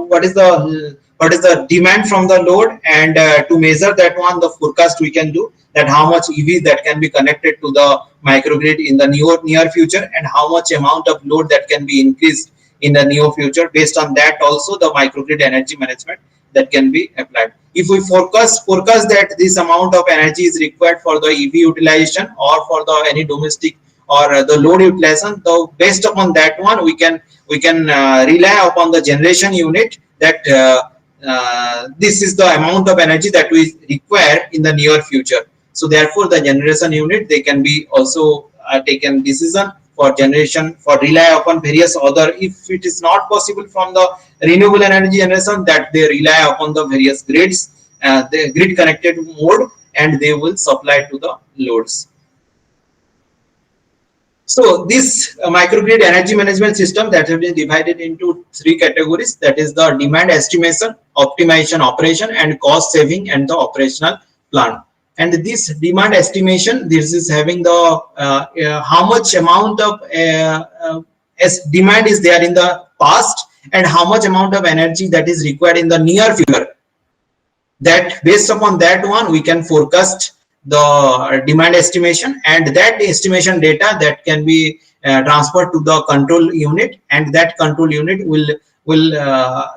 what is the demand from the load, and to measure that one, the forecast we can do, that how much EV that can be connected to the microgrid in the near future, and how much amount of load that can be increased in the near future. Based on that also, the microgrid energy management that can be applied. If we forecast that this amount of energy is required for the EV utilization or for the any domestic or the load utilization, so based upon that one, we can rely upon the generation unit, that this is the amount of energy that we require in the near future. So therefore, the generation unit, they can be also taken decision for generation, for rely upon various other, if it is not possible from the renewable energy generation, that they rely upon the various grids, the grid connected mode, and they will supply to the loads. So this microgrid energy management system, that has been divided into three categories, that is the demand estimation, optimization, operation, and cost saving and the operational plan. And this demand estimation, this is having the how much amount of demand is there in the past and how much amount of energy that is required in the near future. That based upon that one, we can forecast the demand estimation, and that estimation data that can be transferred to the control unit, and that control unit will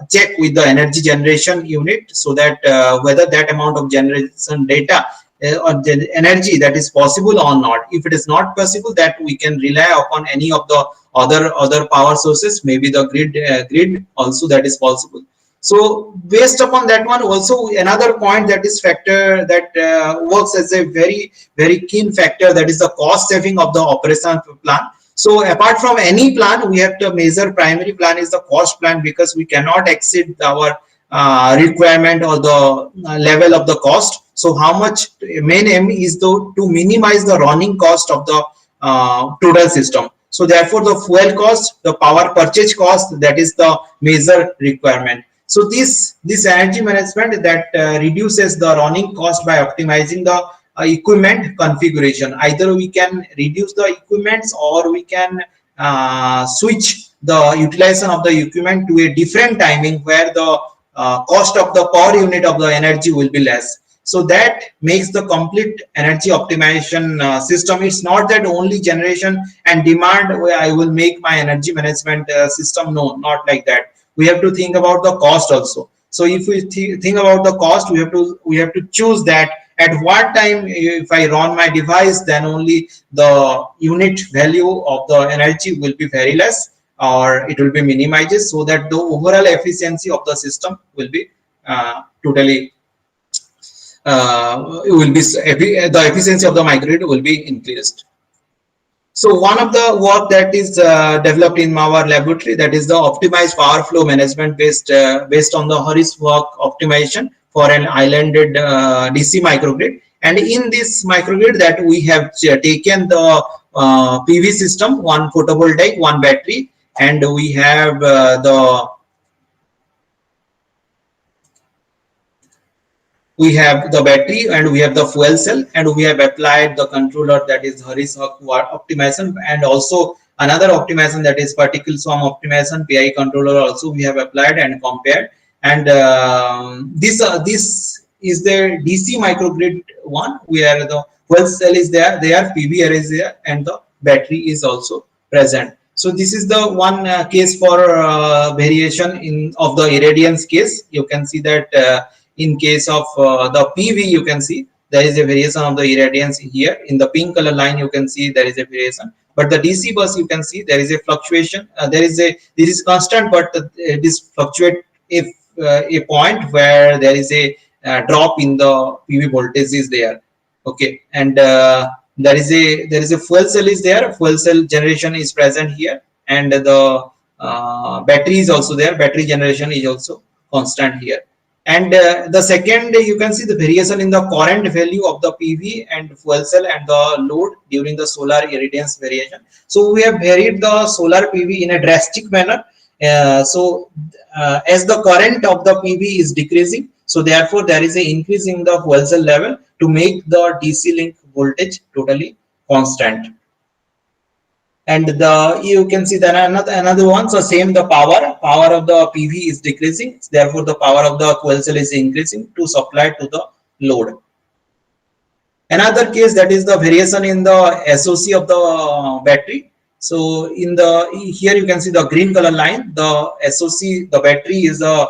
check with the energy generation unit, so that whether that amount of generation data or the energy that is possible or not. If it is not possible, that we can rely upon any of the other power sources, maybe the grid also, that is possible. So based upon that one, also another point that is factor that works as a very keen factor, that is the cost saving of the operation plan. So apart from any plan, we have to measure primary plan is the cost plan, because we cannot exceed our requirement or the level of the cost. So how much main aim is to minimize the running cost of the total system. So therefore, the fuel cost, the power purchase cost, that is the major requirement. So this energy management that reduces the running cost by optimizing the equipment configuration. Either we can reduce the equipments, or we can switch the utilization of the equipment to a different timing where the cost of the per unit of the energy will be less. So that makes the complete energy optimization system. It's not that only generation and demand where I will make my energy management system. No, not like that. We have to think about the cost also. So if we think about the cost, we have to choose that at what time if I run my device, then only the unit value of the energy will be very less, or it will be minimized, so that the overall efficiency of the system will be totally the efficiency of the microgrid will be increased. So one of the work that is developed in our laboratory, that is the optimized power flow management based on the Harris work optimization for an islanded DC microgrid. And in this microgrid, that we have taken the PV system, one photovoltaic, one battery, and we have the battery, and we have the fuel cell, and we have applied the controller, that is Harris optimization, and also another optimization, that is particle swarm optimization, PI controller also we have applied and compared. And this is the DC microgrid one, where the fuel cell is there, PV array is there, and the battery is also present. So this is the one case for variation in of the irradiance case. You can see that in case of the PV, you can see there is a variation of the irradiance here. In the pink color line, you can see there is a variation. But the DC bus, you can see there is a fluctuation. This is constant, but it is fluctuate if a point where there is a drop in the PV voltage is there. Okay, and there is a fuel cell is there. Fuel cell generation is present here, and the battery is also there. Battery generation is also constant here. And the second, you can see the variation in the current value of the PV and fuel cell and the load during the solar irradiance variation. So we have varied the solar PV in a drastic manner. As the current of the PV is decreasing, so therefore there is an increase in the fuel cell level to make the DC link voltage totally constant. And you can see that another one, so same, the power of the PV is decreasing, therefore the power of the fuel cell is increasing to supply to the load. Another case, that is the variation in the SOC of the battery. So in the here you can see the green color line, the SOC, the battery is the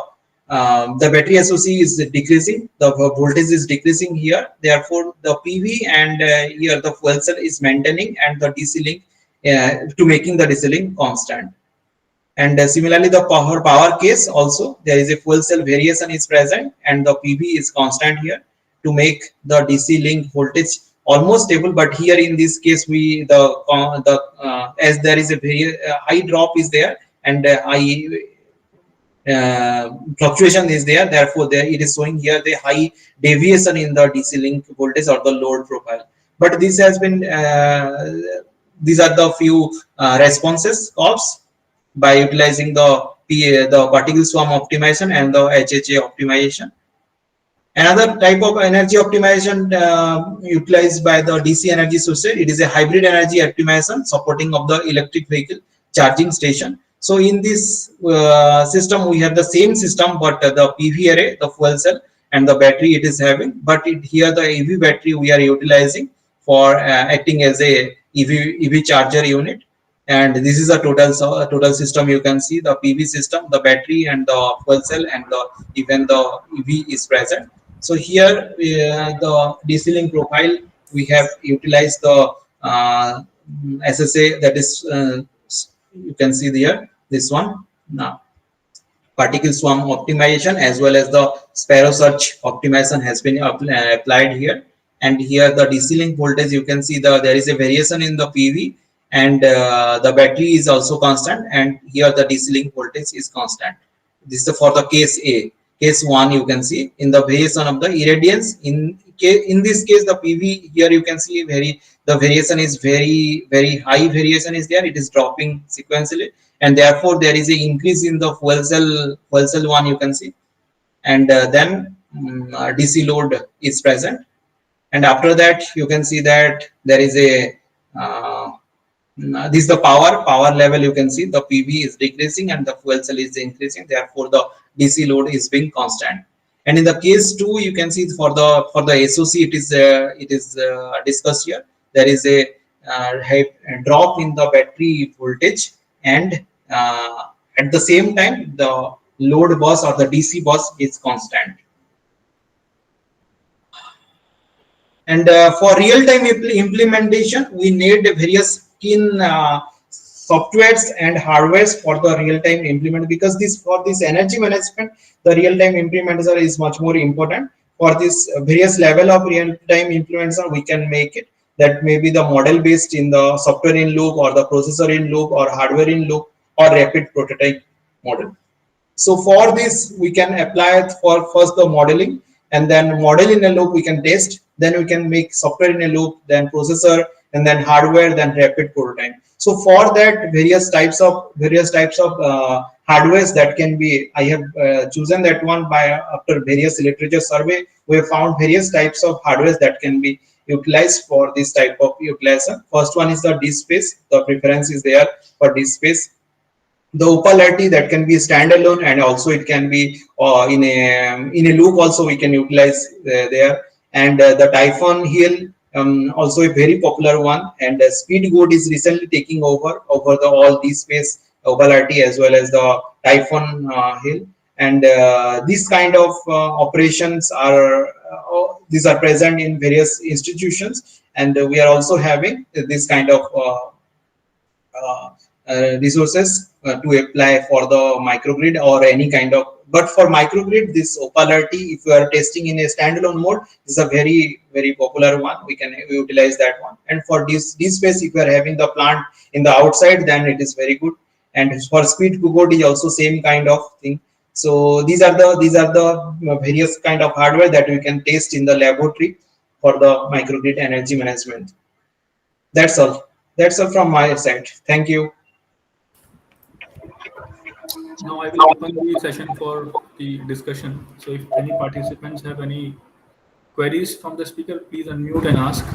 battery SOC is decreasing, the voltage is decreasing here, therefore the PV and here the fuel cell is maintaining, and the DC link to making the DC link constant. And similarly, the power case also, there is a fuel cell variation is present, and the PV is constant here to make the DC link voltage almost stable. But here in this case, as there is a very high drop is there, and high fluctuation is there, therefore it is showing here the high deviation in the DC link voltage or the load profile. But this has been these are the few responses curves by utilizing the particle swarm optimization and the HHA optimization. Another type of energy optimization utilized by the DC energy sources, it is a hybrid energy optimization supporting of the electric vehicle charging station. So in this system, we have the same system, but the PV array, the fuel cell, and the battery it is having. But here the EV battery we are utilizing for acting as a EV charger unit. And this is a total system. You can see the PV system, the battery, and the fuel cell, and even the EV is present. So here the DC link profile, we have utilized the SSA, that is you can see there, this one now. Particle swarm optimization as well as the sparrow search optimization has been applied here. And here the DC link voltage, you can see there is a variation in the PV, and the battery is also constant, and here the DC link voltage is constant. This is for the case A. Case 1, you can see in the variation of the irradiance. In this case, the PV, here you can see the variation is very high variation is there. It is dropping sequentially, and therefore there is an increase in the fuel cell one, you can see, and then DC load is present. And after that, you can see that there is a this is the power level. You can see the PV is decreasing and the fuel cell is increasing, therefore the DC load is being constant. And in the case 2, you can see for the SOC, it is discussed here. There is a drop in the battery voltage, and at the same time the load bus or the DC bus is constant. And for real-time implementation, we need various skin softwares and hardwares for the real-time implement, because this for this energy management, the real-time implementer is much more important. For this various level of real-time implementer, we can make it that maybe the model based in the software in loop or the processor in loop or hardware in loop or rapid prototype model. So for this, we can apply it for first the modeling, and then model in a loop we can test, then we can make software in a loop, then processor, and then hardware, then rapid prototype. So for that, various types of hardwares that can be, I have chosen that one by after various literature survey. We have found various types of hardwares that can be utilized for this type of utilization. First one is the disk space. The preference is there for disk space. The opalarity, that can be standalone, and also it can be in a loop also we can utilize there. And the Typhon Hill, also a very popular one, and Speed Goat is recently taking over the all these space opalarity as well as the Typhon Hill. And these kind of operations are these are present in various institutions, and we are also having this kind of resources to apply for the microgrid or any kind of. But for microgrid, this opalarity, if you are testing in a standalone mode, is a very popular one. We can utilize that one. And for this space, if you are having the plant in the outside, then it is very good. And for speed code is also same kind of thing. So these are the various kind of hardware that we can test in the laboratory for the microgrid energy management. That's all. That's all from my side. Thank you. Now I will open the session for the discussion. So if any participants have any queries from the speaker, please unmute and ask.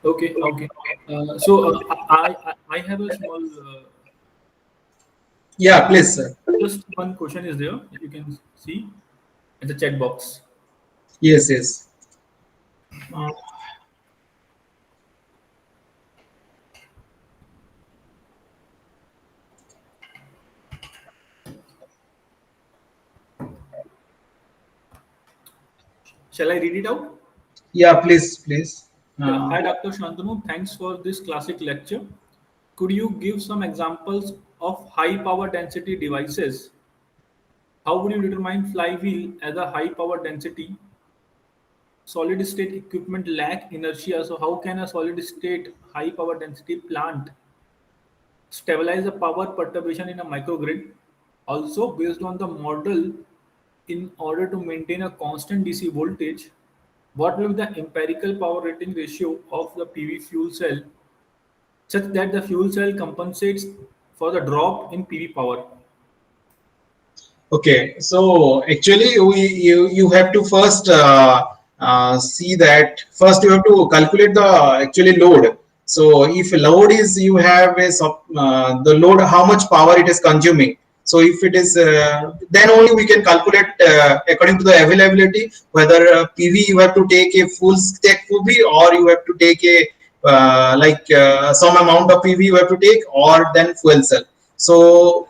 Okay, okay. I have a small, Yeah, please, sir. just one question is there. You can see in the chat box. Yes, yes. Uh, Shall I read it out? Yeah, please, please. Yeah. Hi, Dr. Shantanu. Thanks for this classic lecture. Could you give some examples of high power density devices? How would you determine flywheel as a high power density? Solid state equipment lack inertia. So how can a solid state high power density plant stabilize the power perturbation in a microgrid? Also, based on the model, in order to maintain a constant DC voltage, what will be the empirical power rating ratio of the PV fuel cell such that the fuel cell compensates for the drop in PV power? Okay, so actually, you have to first see that first you have to calculate the actually load. So if load is you have the load, how much power it is consuming. So if it is then only we can calculate according to the availability whether PV you have to take a full stack PV or you have to take a some amount of PV you have to take, or then fuel cell. So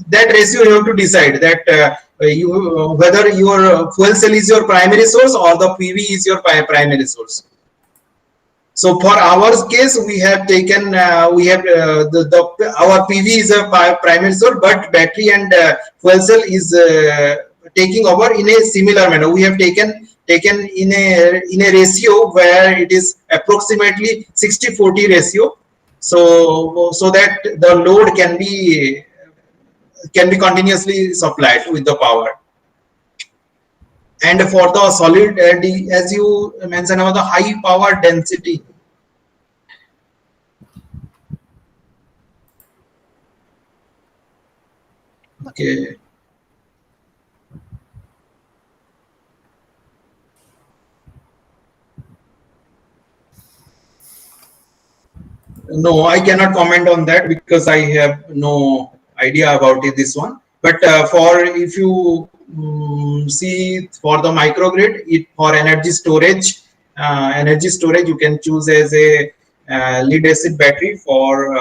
that ratio you have to decide that you whether your fuel cell is your primary source or the PV is your primary source. So for our case, we have taken we have our PV is a primary source, but battery and fuel cell is taking over in a similar manner. We have taken in a ratio where it is approximately 60-40 ratio. So that the load can be continuously supplied with the power. And for the solid, as you mentioned about the high power density, Okay. No, I cannot comment on that because I have no idea about it, this one. But for if you see for the microgrid, it for energy storage, you can choose as a lead acid battery for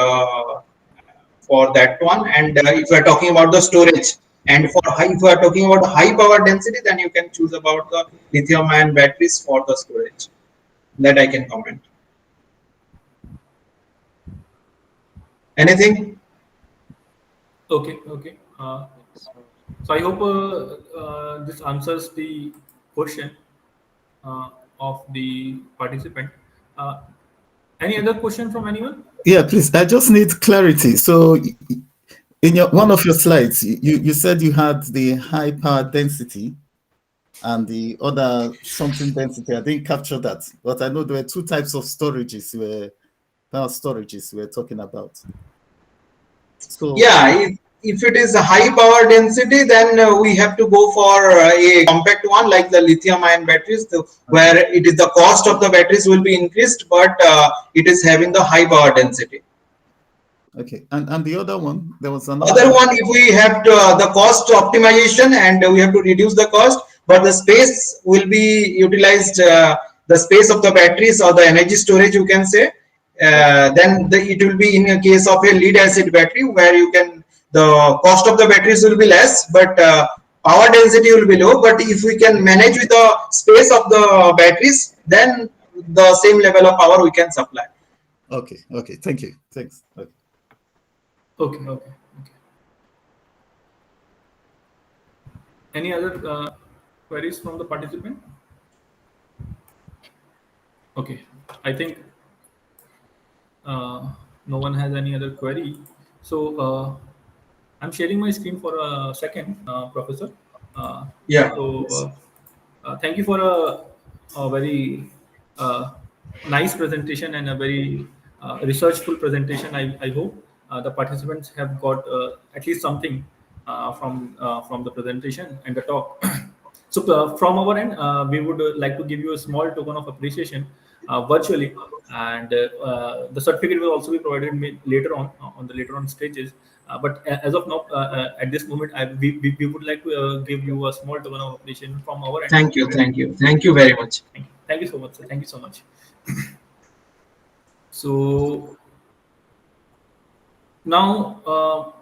that one. And if you are talking about the storage, and for high, if you are talking about high power density, then you can choose about the lithium ion batteries for the storage. That I can comment. Anything? Okay, okay. So I hope this answers the question uh, of the participant. Uh, any other question from anyone? Yeah, please. I just need clarity. So, in your one of your slides, you said you had the high power density and the other something density. I didn't capture that, but I know there were two types of power storages we're talking about. So Yeah, if it is a high power density, then we have to go for a compact one like the lithium ion batteries, where it is the cost of the batteries will be increased, but it is having the high power density. okay, and the other one, there was Other another. one, if we have to, the cost optimization and we have to reduce the cost, but the space will be utilized, the space of the batteries or the energy storage, you can say. Then it will be in a case of a lead acid battery where you can, the cost of the batteries will be less, but power density will be low. But if we can manage with the space of the batteries, then the same level of power we can supply. Okay, okay, thank you, thanks. Okay. Okay, okay, okay. Any other queries from the participant? Okay, I think no one has any other query. So I'm sharing my screen for a second, Professor. Uh, Yeah. thank you for a very nice presentation and a very researchful presentation. I hope the participants have got at least something from the presentation and the talk. So from our end, we would like to give you a small token of appreciation virtually, and the certificate will also be provided later on the later on stages. But as of now, at this moment, we would like to give you a small token of appreciation from our end. Thank you. Thank you. Thank you very much. Thank you so much, sir. Thank you so much. So now,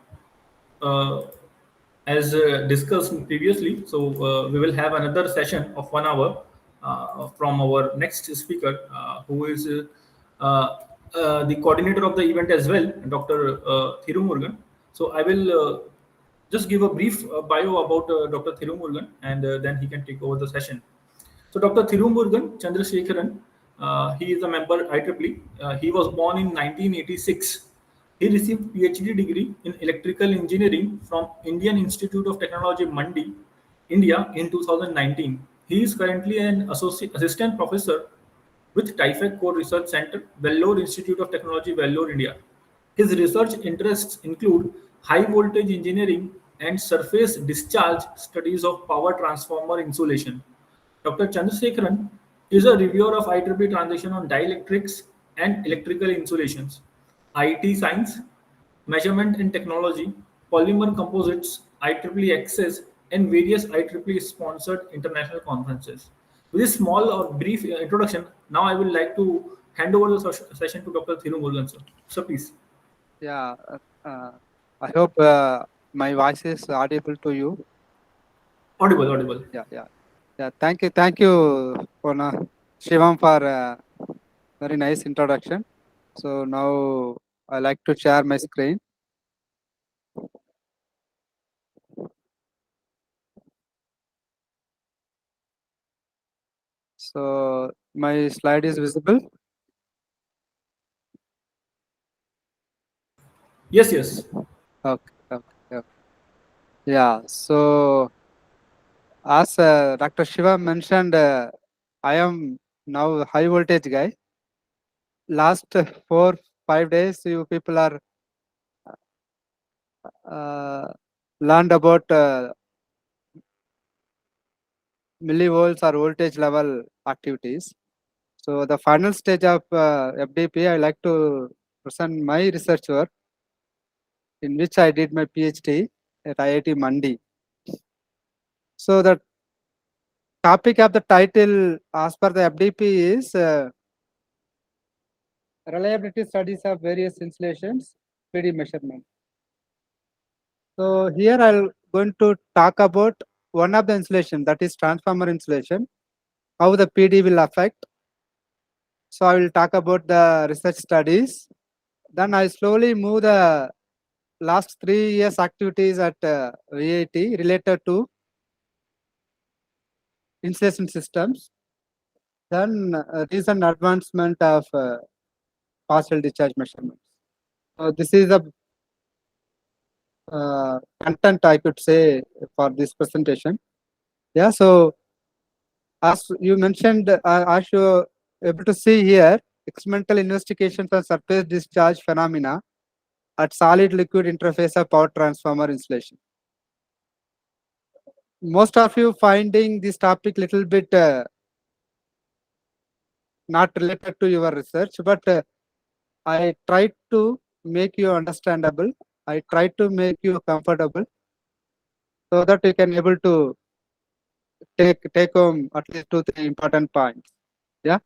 as discussed previously, so we will have another session of 1 hour from our next speaker, who is the coordinator of the event as well, Dr. Thiru Murugan. So I will just give a brief bio about Dr. Thiru Murugan, and then he can take over the session. So Dr. Thiru Murugan Chandrasekharan, he is a member IEEE. He was born in 1986. He received PhD degree in electrical engineering from Indian Institute of Technology, Mandi, India in 2019. He is currently an assistant professor with TIFAC Core Research Center, Vellore Institute of Technology, Vellore, India. His research interests include high voltage engineering and surface discharge studies of power transformer insulation. Dr. Chandrasekharan is a reviewer of IEEE transition on dielectrics and electrical insulations, IT science, measurement and technology, polymer composites, IEEE access, and various IEEE sponsored international conferences. With this small or brief introduction, now I would like to hand over the session to Dr. Thiru Murugan, sir. So please. Yeah, I hope my voice is audible to you. Audible, audible. Yeah. Thank you, Shivam, for very nice introduction. So now I like to share my screen. So my slide is visible. Yes, yes. Okay. Yeah. So as Dr. Shiva mentioned, I am now high voltage guy. Last 4-5 days, you people are learned about millivolts or voltage level activities. So the final stage of FDP, I like to present my research work in which I did my PhD at IIT Mandi. So the topic of the title as per the FDP is reliability studies of various insulations, PD measurement. So here I'm going to talk about one of the insulation, that is transformer insulation, how the PD will affect. So I will talk about the research studies. Then I slowly move the last 3 years activities at VIT related to insulation systems. Then recent advancement of partial discharge measurements. So this is the content I could say for this presentation. Yeah, so as you mentioned, as you able to see here, experimental investigations on surface discharge phenomena at solid liquid interface of power transformer installation. Most of you finding this topic little bit not related to your research, but I try to make you understandable. I try to make you comfortable so that you can able to take home at least 2-3 important points. Yeah.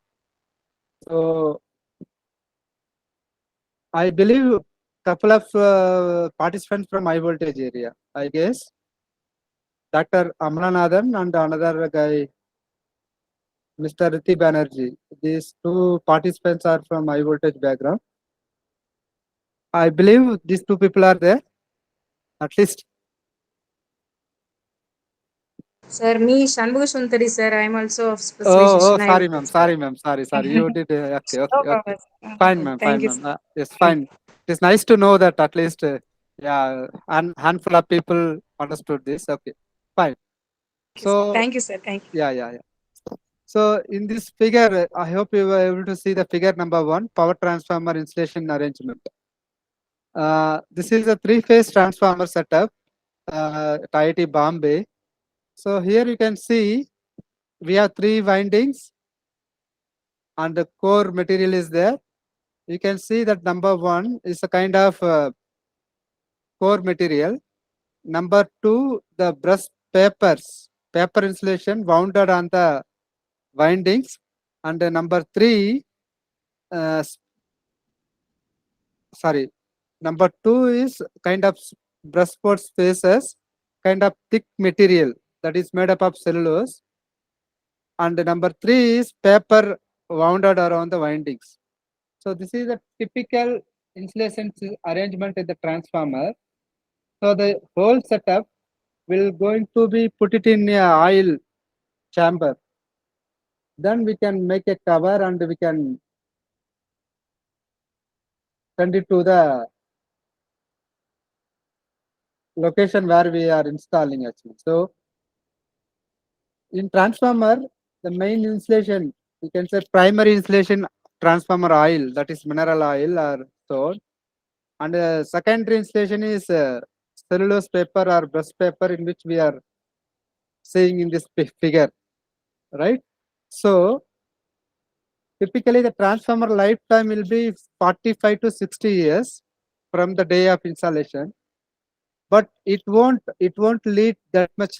So I believe couple of participants from high voltage area. I guess Dr. Amranathan and another guy, Mr. Riti Banerjee. These two participants are from high voltage background. I believe these two people are there, at least. Sir, me, Shanmuga Suntari, sir. I am also of Oh, specialization. sorry, ma'am. Sorry, ma'am. Sorry. You did. Okay, No okay, problem, okay. sir. Fine, ma'am. Thank Fine, you, ma'am. sir. It's fine. It's nice to know that at least, yeah, handful of people understood this. Okay, fine. So, Thank you, sir. Thank you. yeah. So in this figure, I hope you were able to see the figure number 1, power transformer installation arrangement. This is a 3-phase transformer setup at IIT Bombay. So here you can see we have 3 windings and the core material is there. You can see that number 1 is a kind of core material. Number 2, the brush paper insulation wounded on the windings. And number 3, number 2 is kind of brush sport spaces, kind of thick material that is made up of cellulose. And number 3 is paper wounded around the windings. So this is a typical insulation arrangement in the transformer. So the whole setup will going to be put it in a oil chamber. Then we can make a cover and we can send it to the location where we are installing actually. So in transformer, the main insulation, you can say primary insulation transformer oil, that is mineral oil or so. And secondary insulation is cellulose paper or brush paper in which we are seeing in this figure, right? So typically the transformer lifetime will be 45 to 60 years from the day of installation, but it won't lead that much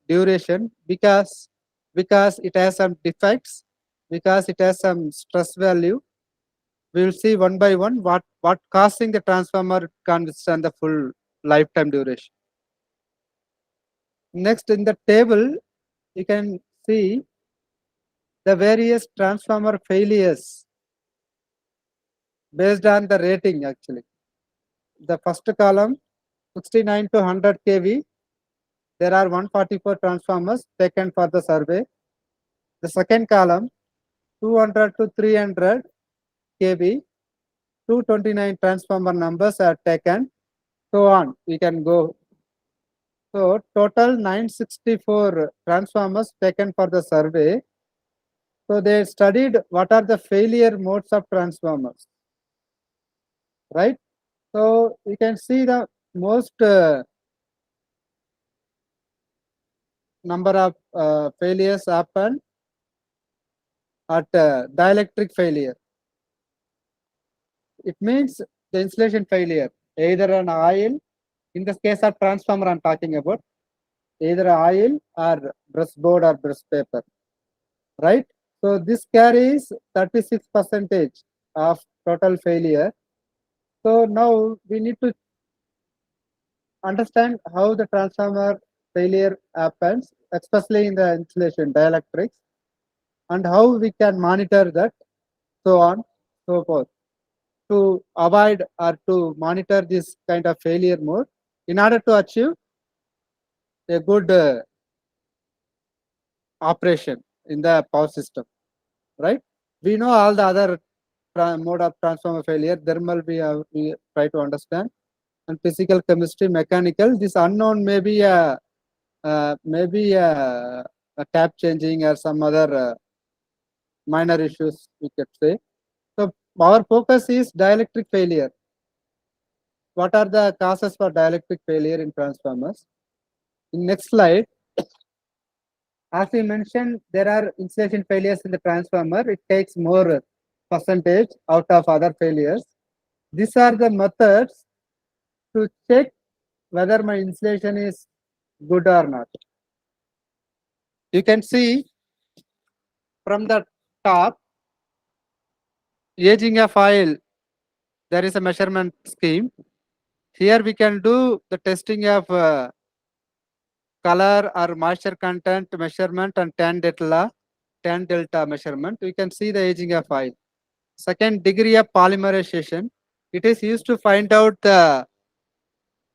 duration because it has some defects, because it has some stress value. We will see one by one what causing the transformer can withstand the full lifetime duration. Next in the table, you can see the various transformer failures based on the rating actually. The first column, 69 to 100 kV, there are 144 transformers taken for the survey. The second column, 200 to 300 kV, 229 transformer numbers are taken, so on, we can go. So total 964 transformers taken for the survey. So they studied what are the failure modes of transformers, right? So you can see the most number of failures happen at dielectric failure. It means the insulation failure, either an oil, in this case of transformer I'm talking about, either oil or breastboard or breast paper, right? So this carries 36% of total failure. So now we need to understand how the transformer failure happens, especially in the insulation dielectrics, and how we can monitor that, so on, so forth, to avoid or to monitor this kind of failure mode in order to achieve a good operation in the power system, right? We know all the other mode of transformer failure. Thermal we try to understand, and physical, chemistry, mechanical. This unknown may be a tap changing or some other minor issues we could say. So our focus is dielectric failure. What are the causes for dielectric failure in transformers? In next slide, as we mentioned, there are insulation failures in the transformer. It takes more percentage out of other failures. These are the methods to check whether my insulation is good or not. You can see from the top, aging of oil, there is a measurement scheme. Here we can do the testing of color or moisture content measurement and tan delta measurement. We can see the aging of oil. Second, degree of polymerization. It is used to find out the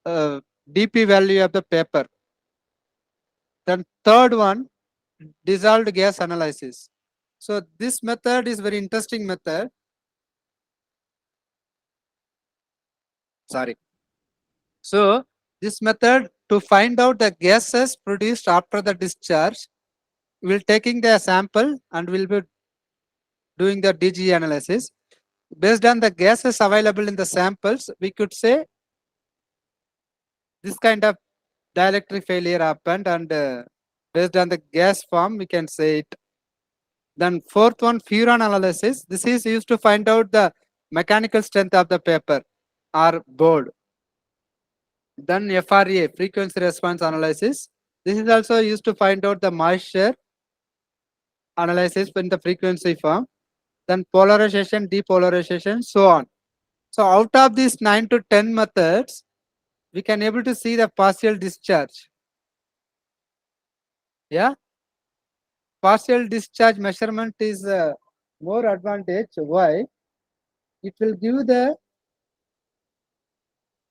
DP value of the paper. Then third one, dissolved gas analysis. So this method is very interesting method. Sorry. So this method to find out the gases produced after the discharge, we'll taking the sample and we'll be doing the DG analysis. Based on the gases available in the samples, we could say this kind of dielectric failure happened, and based on the gas form, we can say it. Then fourth one, furan analysis. This is used to find out the mechanical strength of the paper or board. Then FRA, frequency response analysis. This is also used to find out the moisture analysis in the frequency form. Then polarization, depolarization, so on. So out of these 9 to 10 methods, we can able to see the partial discharge. Yeah, partial discharge measurement is more advantage. Why? It will give the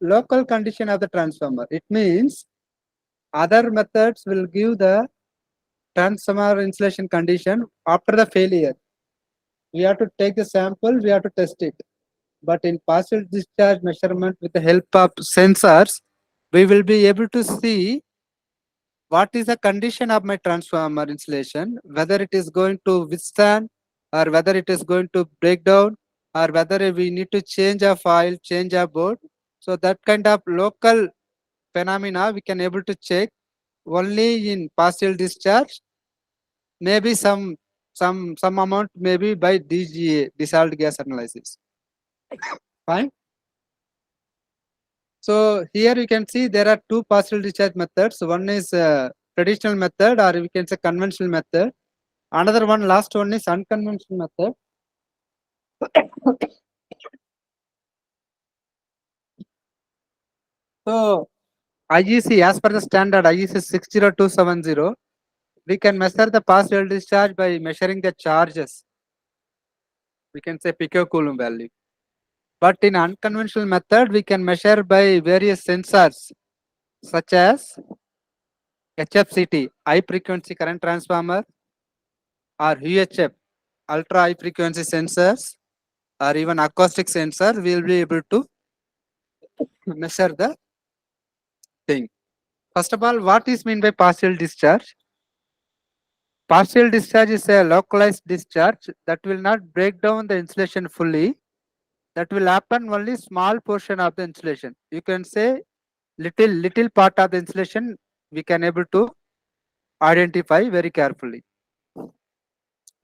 local condition of the transformer. It means other methods will give the transformer insulation condition after the failure. We have to take the sample, we have to test it. But in partial discharge measurement with the help of sensors, we will be able to see what is the condition of my transformer insulation, whether it is going to withstand or whether it is going to break down or whether we need to change a file, change a board. So that kind of local phenomena we can able to check only in partial discharge. Maybe some amount maybe by DGA, dissolved gas analysis. Fine. So here you can see there are two partial discharge methods. One is traditional method, or we can say conventional method. Another one, last one is unconventional method. So IEC, as per the standard IEC 60270, we can measure the partial discharge by measuring the charges. We can say picocoulomb value. But in unconventional method, we can measure by various sensors such as HFCT, high frequency current transformer, or UHF, ultra high frequency sensors, or even acoustic sensor. We will be able to measure the thing. First of all, what is meant by partial discharge? Partial discharge is a localized discharge that will not break down the insulation fully. That will happen only small portion of the insulation. You can say little part of the insulation we can able to identify very carefully.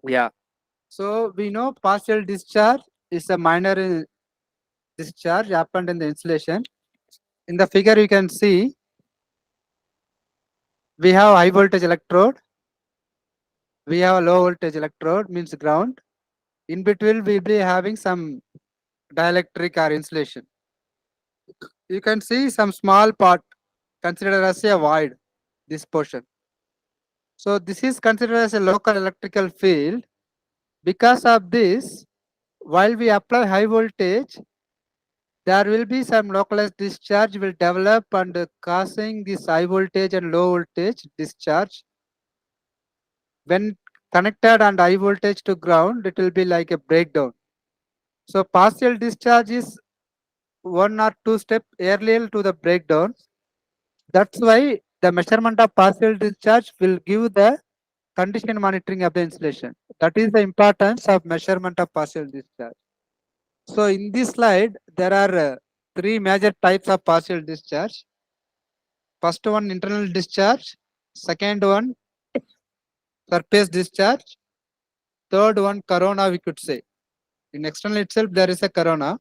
Yeah. So we know partial discharge is a minor discharge happened in the insulation. In the figure, you can see we have high voltage electrode, we have a low voltage electrode, means ground. In between, we'll be having some dielectric or insulation. You can see some small part considered as a void, this portion. So this is considered as a local electrical field. Because of this, while we apply high voltage, there will be some localized discharge will develop and causing this high voltage and low voltage discharge. When connected and high voltage to ground, it will be like a breakdown. So partial discharge is 1 or 2 steps earlier to the breakdown. That's why the measurement of partial discharge will give the condition monitoring of the insulation. That is the importance of measurement of partial discharge. So in this slide, there are 3 major types of partial discharge. First one, internal discharge. Second one, surface discharge. Third one, corona, we could say. In external itself, there is a corona.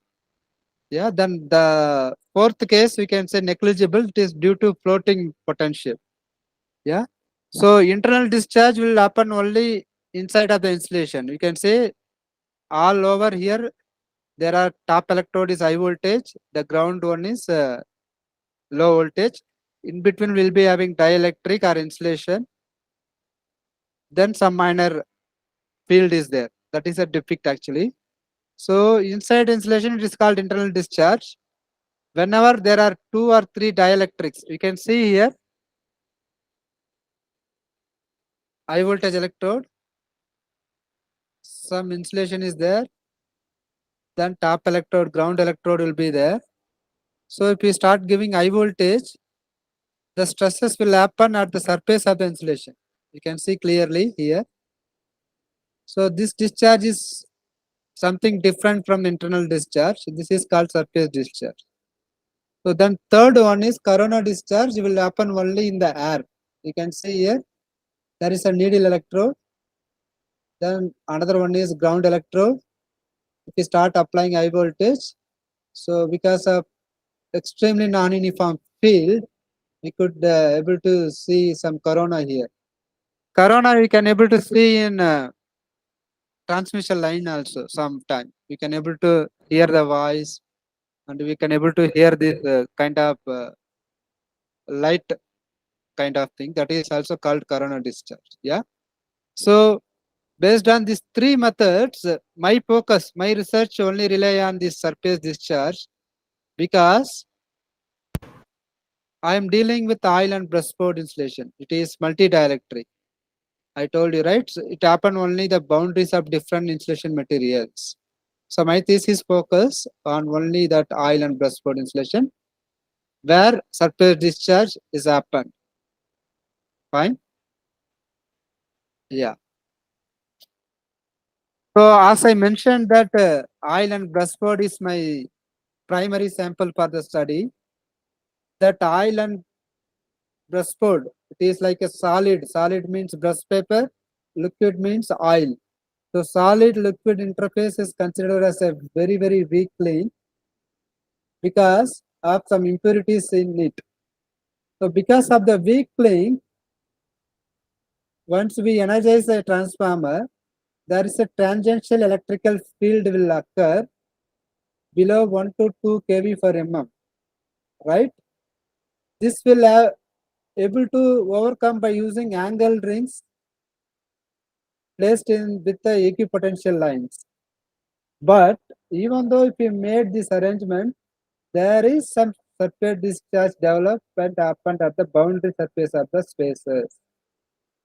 Yeah, then the fourth case, we can say negligible. It is due to floating potential. Yeah. So internal discharge will happen only inside of the insulation. You can say all over here, there are top electrode is high voltage. The ground one is low voltage. In between, we'll be having dielectric or insulation. Then some minor field is there. That is a defect actually. So inside insulation, it is called internal discharge. Whenever there are 2 or 3 dielectrics, you can see here high voltage electrode, some insulation is there, then top electrode, ground electrode will be there. So if we start giving high voltage, the stresses will happen at the surface of the insulation. You can see clearly here. So this discharge is something different from internal discharge. This is called surface discharge. So then third one is corona discharge will happen only in the air. You can see here, there is a needle electrode. Then another one is ground electrode. If you start applying high voltage, so because of extremely non-uniform field, we could able to see some corona here. Corona we can able to see in transmission line also sometime. We can able to hear the voice and we can able to hear this kind of light kind of thing. That is also called corona discharge. Yeah. So based on these 3 methods, my focus, my research only rely on this surface discharge because I am dealing with oil and brushboard insulation. It is multi-dielectric. I told you, right? So it happen only the boundaries of different insulation materials. So my thesis focus on only that oil and brushboard insulation where surface discharge is happened. Fine. Yeah. So as I mentioned that oil and brushboard is my primary sample for the study. That oil and brushboard, it is like a solid. Solid means brush paper. Liquid means oil. So solid liquid interface is considered as a very, very weak link because of some impurities in it. So because of the weak link, once we energize a transformer, there is a tangential electrical field will occur below 1 to 2 kV per mm, right? This will have able to overcome by using angle rings placed in with the equipotential lines. But even though if we made this arrangement, there is some surface discharge development happened at the boundary surface of the spaces,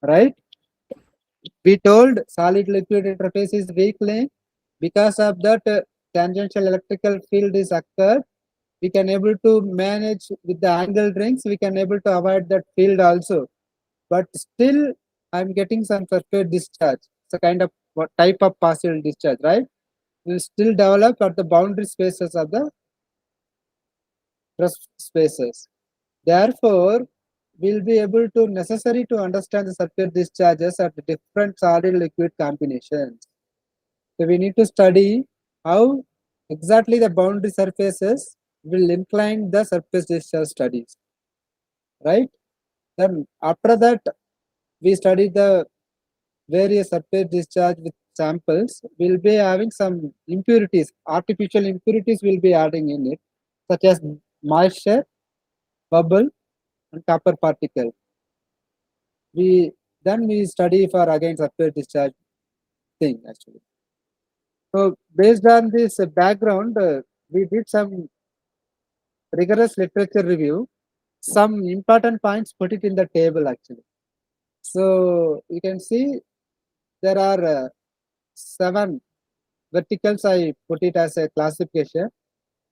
right? We told solid liquid interface is weak link. Because of that tangential electrical field is occurred, we can able to manage with the angle rings, we can able to avoid that field also. But still, I'm getting some surface discharge. It's a kind of type of partial discharge, right? Will still develop at the boundary spaces of the truss spaces. Therefore, will be able to necessary to understand the surface discharges at different solid liquid combinations. So we need to study how exactly the boundary surfaces will incline the surface discharge studies, right? Then after that, we study the various surface discharge with samples. We'll be having some impurities, artificial impurities will be adding in it, such as moisture, bubble, and copper particle. We study for again surface discharge thing actually. So based on this background, we did some rigorous literature review. Some important points put it in the table actually. So you can see there are 7 verticals. I put it as a classification.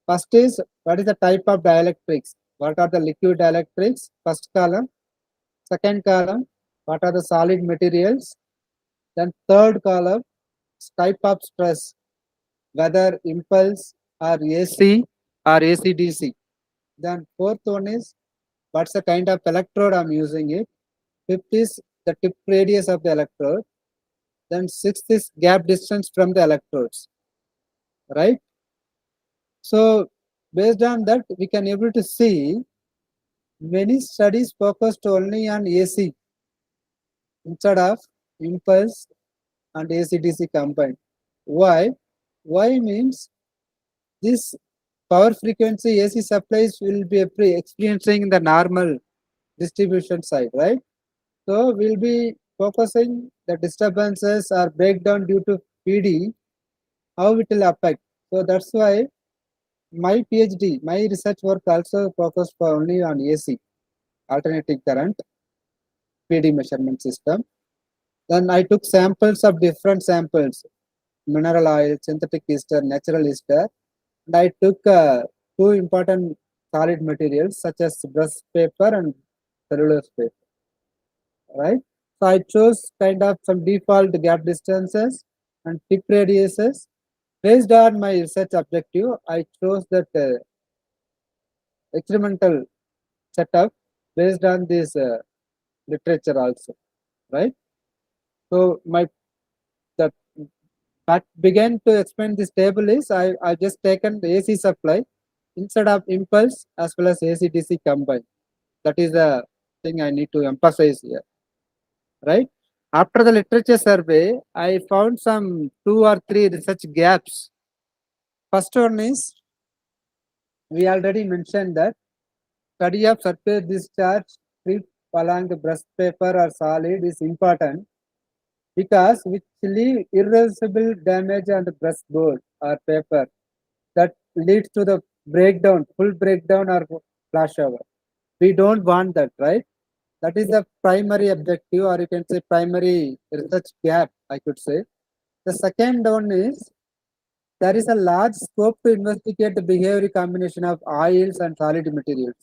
First is what is the type of dielectrics? What are the liquid dielectrics? First column. Second column, what are the solid materials? Then third column, type of stress, whether impulse or AC or AC/DC. Then fourth one is what's the kind of electrode I'm using it. Fifth is the tip radius of the electrode. Then sixth is gap distance from the electrodes, right? So based on that, we can able to see many studies focused only on AC instead of impulse and AC/DC combined. Why? Why means this power frequency AC supplies will be experiencing the normal distribution side, right? So we'll be focusing the disturbances or breakdown due to PD, how it will affect. So that's why my PhD, my research work also focused for only on AC, alternating current, PD measurement system. Then I took samples of different samples, mineral oil, synthetic ester, natural ester, and I took 2 important solid materials such as brush paper and cellulose paper, right? So I chose kind of some default gap distances and tip radiuses. Based on my research objective, I chose that experimental setup based on this literature also, right? So the that began to explain this table is I just taken the AC supply instead of impulse as well as AC/DC combined. That is the thing I need to emphasize here, right? After the literature survey, I found some 2 or 3 research gaps. First one is we already mentioned that study of surface discharge strip along the brush paper or solid is important because which leave irreversible damage on the brush board or paper that leads to the breakdown, full breakdown or flashover. We don't want that, right? That is the primary objective, or you can say primary research gap, I could say. The second one is there is a large scope to investigate the behavior combination of oils and solid materials.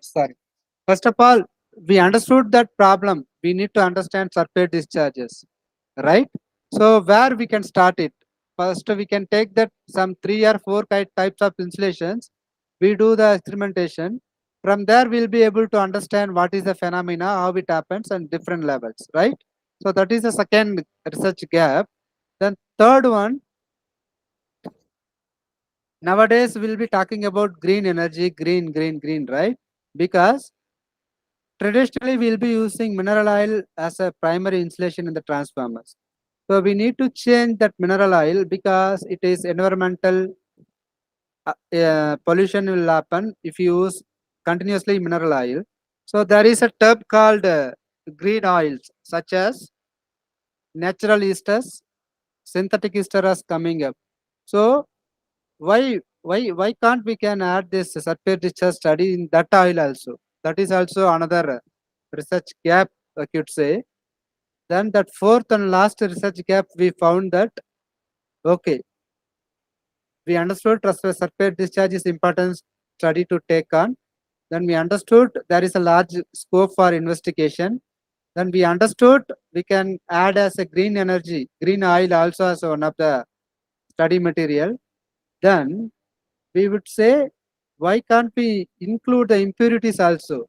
Sorry. First of all, we understood that problem. We need to understand surface discharges, right? So where we can start it? First, we can take that some 3 or 4 types of insulations. We do the experimentation. From there, we'll be able to understand what is the phenomena, how it happens, and different levels, right? So that is the second research gap. Then third one, nowadays we'll be talking about green energy, green, right? Because traditionally we'll be using mineral oil as a primary insulation in the transformers. So we need to change that mineral oil because it is environmental pollution will happen if you use continuously mineral oil. So there is a term called green oils such as natural esters, synthetic esters coming up. So why can't we can add this surface discharge study in that oil also? That is also another research gap, I could say. Then that fourth and last research gap, we found that okay, we understood surface discharge is important study to take on. Then we understood there is a large scope for investigation. Then we understood we can add as a green energy, green oil also as one of the study material. Then we would say, why can't we include the impurities also?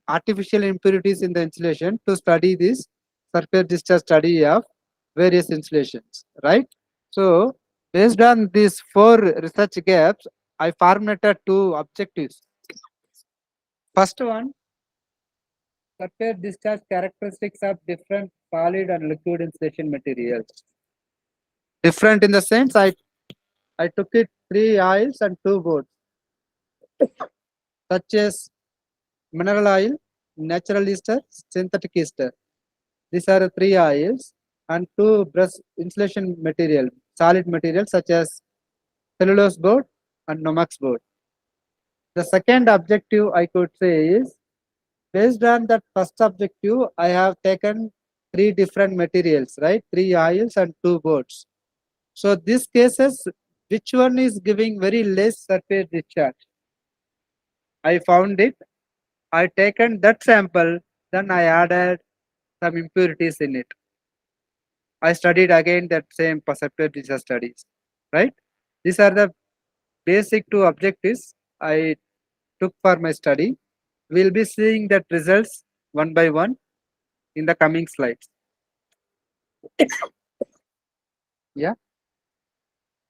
artificial impurities in the insulation to study this surface discharge study of various insulations, right? So based on these 4 research gaps, I formulated 2 objectives. First one, surface discharge characteristics of different solid and liquid insulation materials. Different in the sense I took it 3 oils and 2 boards, such as mineral oil, natural ester, synthetic ester. These are the 3 oils and 2 brush insulation material, solid materials such as cellulose board and Nomex board. The second objective I could say is, based on that first objective, I have taken 3 different materials, right? 3 oils and 2 boards. So these cases, which one is giving very less surface discharge? I found it. I taken that sample, then I added some impurities in it. I studied again that same perceptive discharge studies, right? These are the basic 2 objectives I took for my study. We'll be seeing that results one by one in the coming slides. Yeah.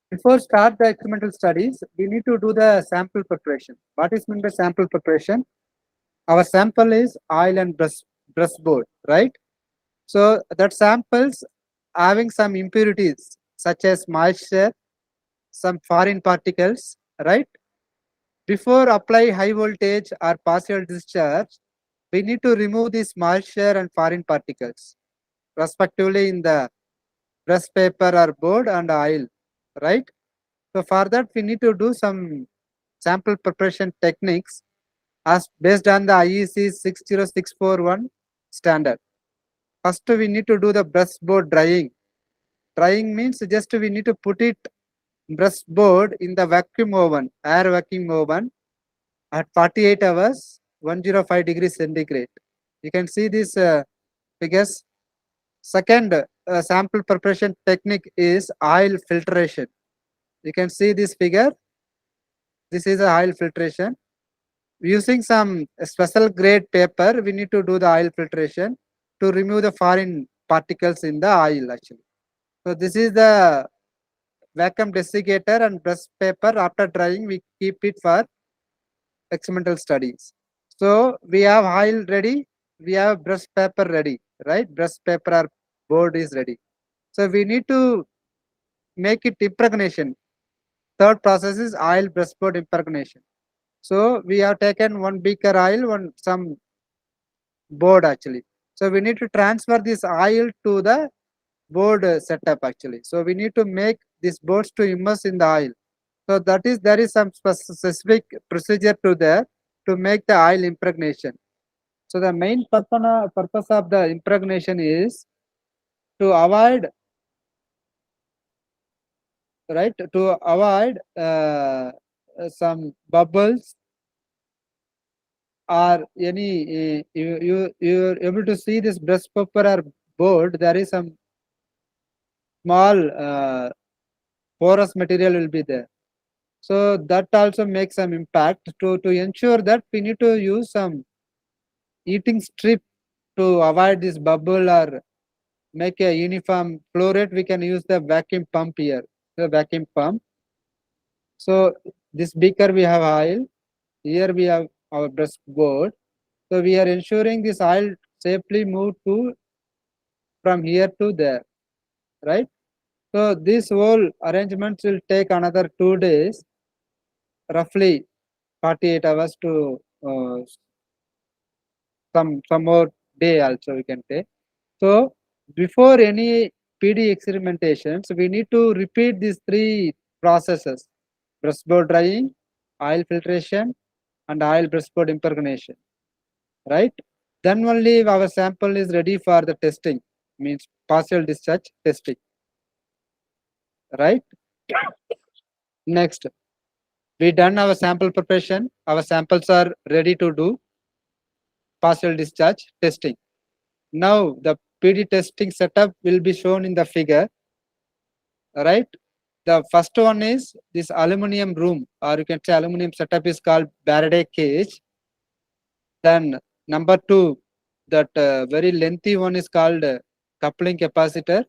Before start the experimental studies, we need to do the sample preparation. What is meant by sample preparation? Our sample is oil and brush board, right? So that samples having some impurities such as moisture, some foreign particles, right? Before apply high voltage or partial discharge, we need to remove this moisture and foreign particles, respectively in the brush paper or board and oil, right? So for that, we need to do some sample preparation techniques as based on the IEC 60641 standard. First, we need to do the brush board drying. Drying means just we need to put it brush board in the vacuum oven, air vacuum oven at 48 hours, 105 degrees centigrade. You can see these figures. Second sample preparation technique is oil filtration. You can see this figure. This is a oil filtration. Using some special grade paper, we need to do the oil filtration to remove the foreign particles in the oil actually. So this is the vacuum desiccator and brush paper. After drying, we keep it for experimental studies. So we have oil ready, we have brush paper ready, right? Brush paper or board is ready. So we need to make it impregnation. Third process is oil brush board impregnation. So we have taken 1 beaker oil, some board actually. So we need to transfer this oil to the board setup actually. So we need to make these boards to immerse in the oil. So there is some specific procedure to make the oil impregnation. So the main purpose of the impregnation is to avoid, right, to avoid some bubbles or any you're able to see this brush paper or board. There is some small porous material will be there. So that also makes some impact. To ensure that, we need to use some heating strip to avoid this bubble or make a uniform flow rate. We can use the vacuum pump here, the vacuum pump. So this beaker we have oil, here we have our brush board. So we are ensuring this oil safely move to from here to there, right? So this whole arrangement will take another 2 days, roughly 48 hours to some more day also we can take. So before any PD experimentations, we need to repeat these 3 processes: brush board drying, oil filtration, and oil brush board impregnation, right? Then only our sample is ready for the testing, means partial discharge testing, right? Next, we done our sample preparation. Our samples are ready to do partial discharge testing. Now the PD testing setup will be shown in the figure, right? The first one is this aluminum room, or you can say aluminum setup is called Faraday cage. Then Number 2, that very lengthy one is called coupling capacitor.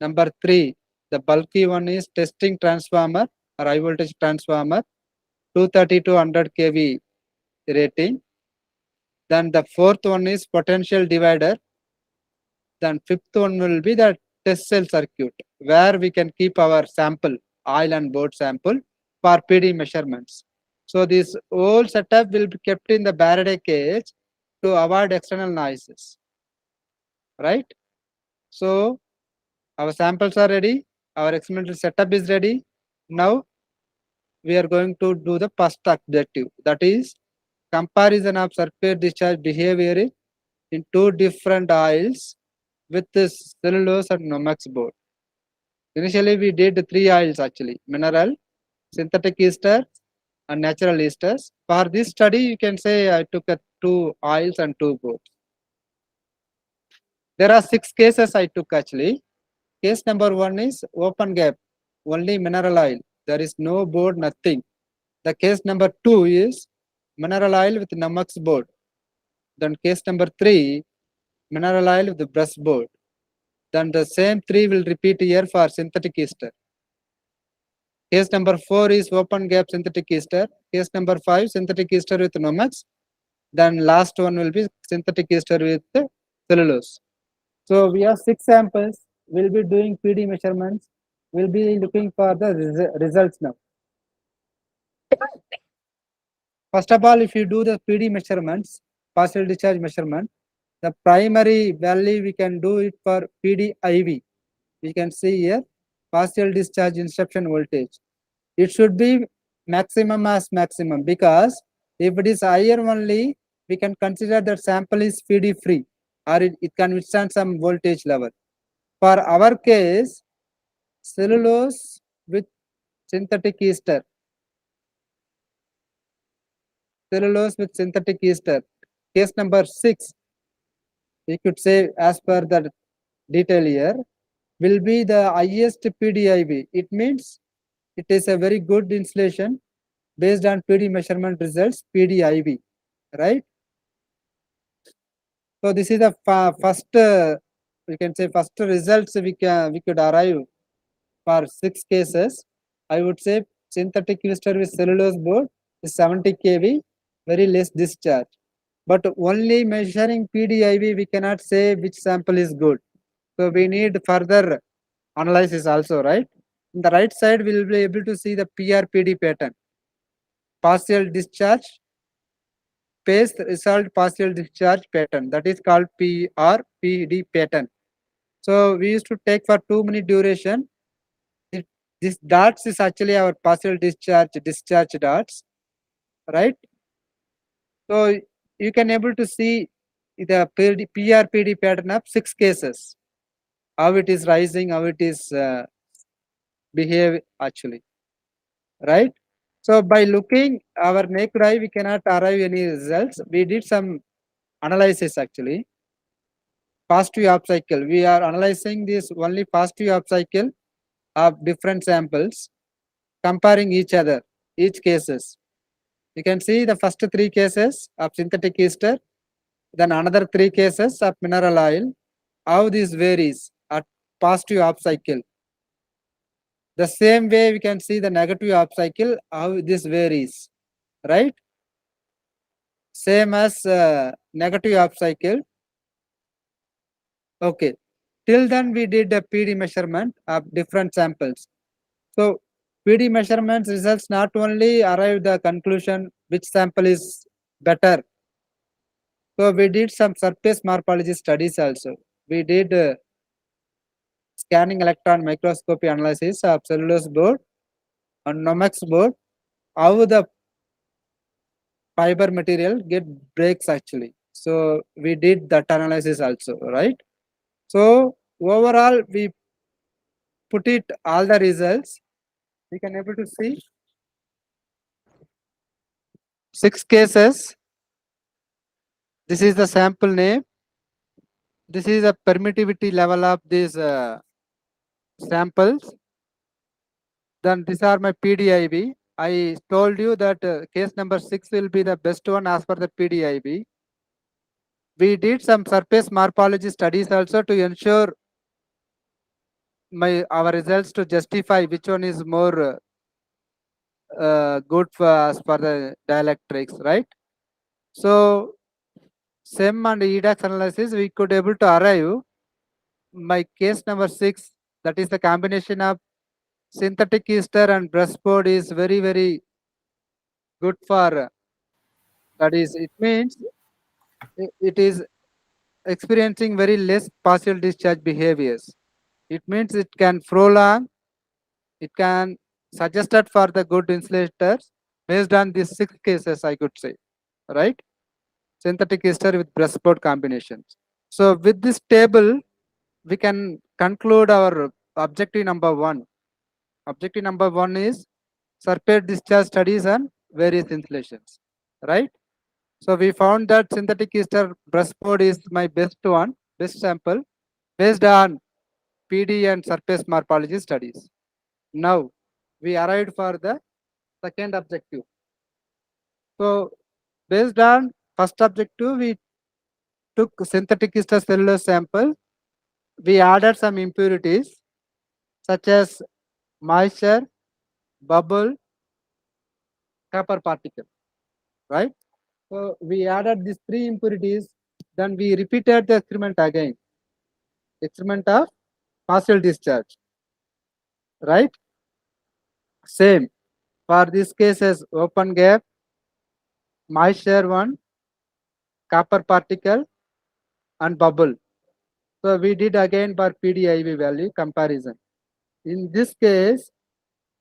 Number 3, the bulky one is testing transformer or high voltage transformer, 230 to 100 kV rating. Then the fourth one is potential divider. Then fifth one will be the test cell circuit, where we can keep our sample, oil and board sample, for PD measurements. So this whole setup will be kept in the Faraday cage to avoid external noises, right? So our samples are ready, our experimental setup is ready. Now we are going to do the first objective, that is comparison of surface discharge behavior in two different oils with this cellulose and Nomex board. Initially, we did 3 oils actually: mineral, synthetic ester, and natural esters. For this study, you can say I took 2 oils and 2 boards. There are 6 cases I took actually. Case number 1 is open gap, only mineral oil. There is no board, nothing. The case number 2 is mineral oil with Nomex board. Then case number 3, mineral oil with the brush board. Then the same 3 will repeat here for synthetic ester. Case number 4 is open gap synthetic ester. Case number 5, synthetic ester with Nomex. Then last one will be synthetic ester with cellulose. So we have 6 samples. We'll be doing PD measurements. We'll be looking for the results now. First of all, if you do the PD measurements, partial discharge measurement, the primary value we can do it for PDIV. We can see here partial discharge inception voltage. It should be maximum as maximum, because if it is higher only, we can consider that sample is PD free, or it can withstand some voltage level. For our case, cellulose with synthetic ester. Cellulose with synthetic ester. Case number 6, we could say as per the detail here, will be the highest PDIV. It means it is a very good insulation based on PD measurement results, PDIV, right? So this is the first, we can say first results we could arrive for 6 cases. I would say synthetic ester with cellulose board is 70 kV, very less discharge. But only measuring PDIV, we cannot say which sample is good. So we need further analysis also, right? In the right side, we will be able to see the PRPD pattern. Partial discharge, phase result partial discharge pattern. That is called PRPD pattern. So we used to take for 2 minute duration. This dots is actually our partial discharge dots, right? So you can able to see the PRPD pattern of 6 cases, how it is rising, how it is behave actually, right? So by looking our naked eye, we cannot arrive any results. We did some analysis actually. Positive half cycle. We are analyzing this only positive half cycle of different samples, comparing each other, each cases. You can see the first 3 cases of synthetic ester, then another 3 cases of mineral oil, how this varies at positive half cycle. The same way we can see the negative half cycle, how this varies, right? Same as negative half cycle. Okay. Till then we did a PD measurement of different samples. So PD measurements results not only arrive the conclusion which sample is better. So we did some surface morphology studies also. We did scanning electron microscopy analysis of cellulose board and Nomex board, how the fiber material get breaks actually. So we did that analysis also, right? So overall, we put it all the results. We can able to see 6 cases. This is the sample name. This is the permittivity level of these samples. Then these are my PDIV. I told you that case number 6 will be the best one as per the PDIV. we did some surface morphology studies also to ensure our results to justify which one is more good for as for the dielectrics, right? So SEM and EDAX analysis, we could able to arrive my case number 6, that is the combination of synthetic ester and breastboard is very, very good for studies. It means it is experiencing very less partial discharge behaviors. It means it can prolong, it can suggested for the good insulators based on these 6 cases, I could say, right? Synthetic ester with breastboard combinations. So with this table, we can conclude our objective number 1. Objective number 1 is surface discharge studies on various insulations, right? So we found that synthetic ester breastboard is my best one, best sample based on PD and surface morphology studies. Now we arrived for the second objective. So based on first objective, we took synthetic ester cellulose sample. We added some impurities such as moisture, bubble, copper particle, right? So we added these 3 impurities. Then we repeated the experiment again. Experiment of partial discharge, right? Same for these cases: open gap, moisture one, copper particle, and bubble. So we did again for PDIV value comparison. In this case,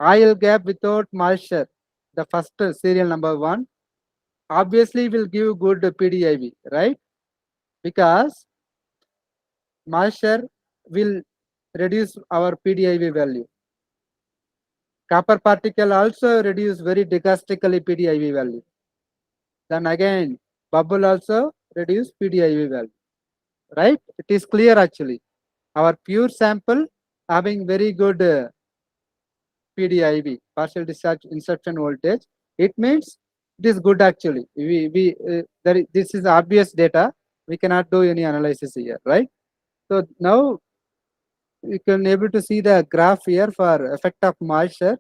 oil gap without moisture, the first serial number 1, obviously will give good PDIV, right? Because moisture will reduce our PDIV value. Copper particle also reduce very drastically PDIV value. Then again, bubble also reduce PDIV value, right? It is clear actually. Our pure sample having very good PDIV, partial discharge inception voltage. It means it is good actually. This is obvious data. We cannot do any analysis here, right? So now you can able to see the graph here for effect of moisture,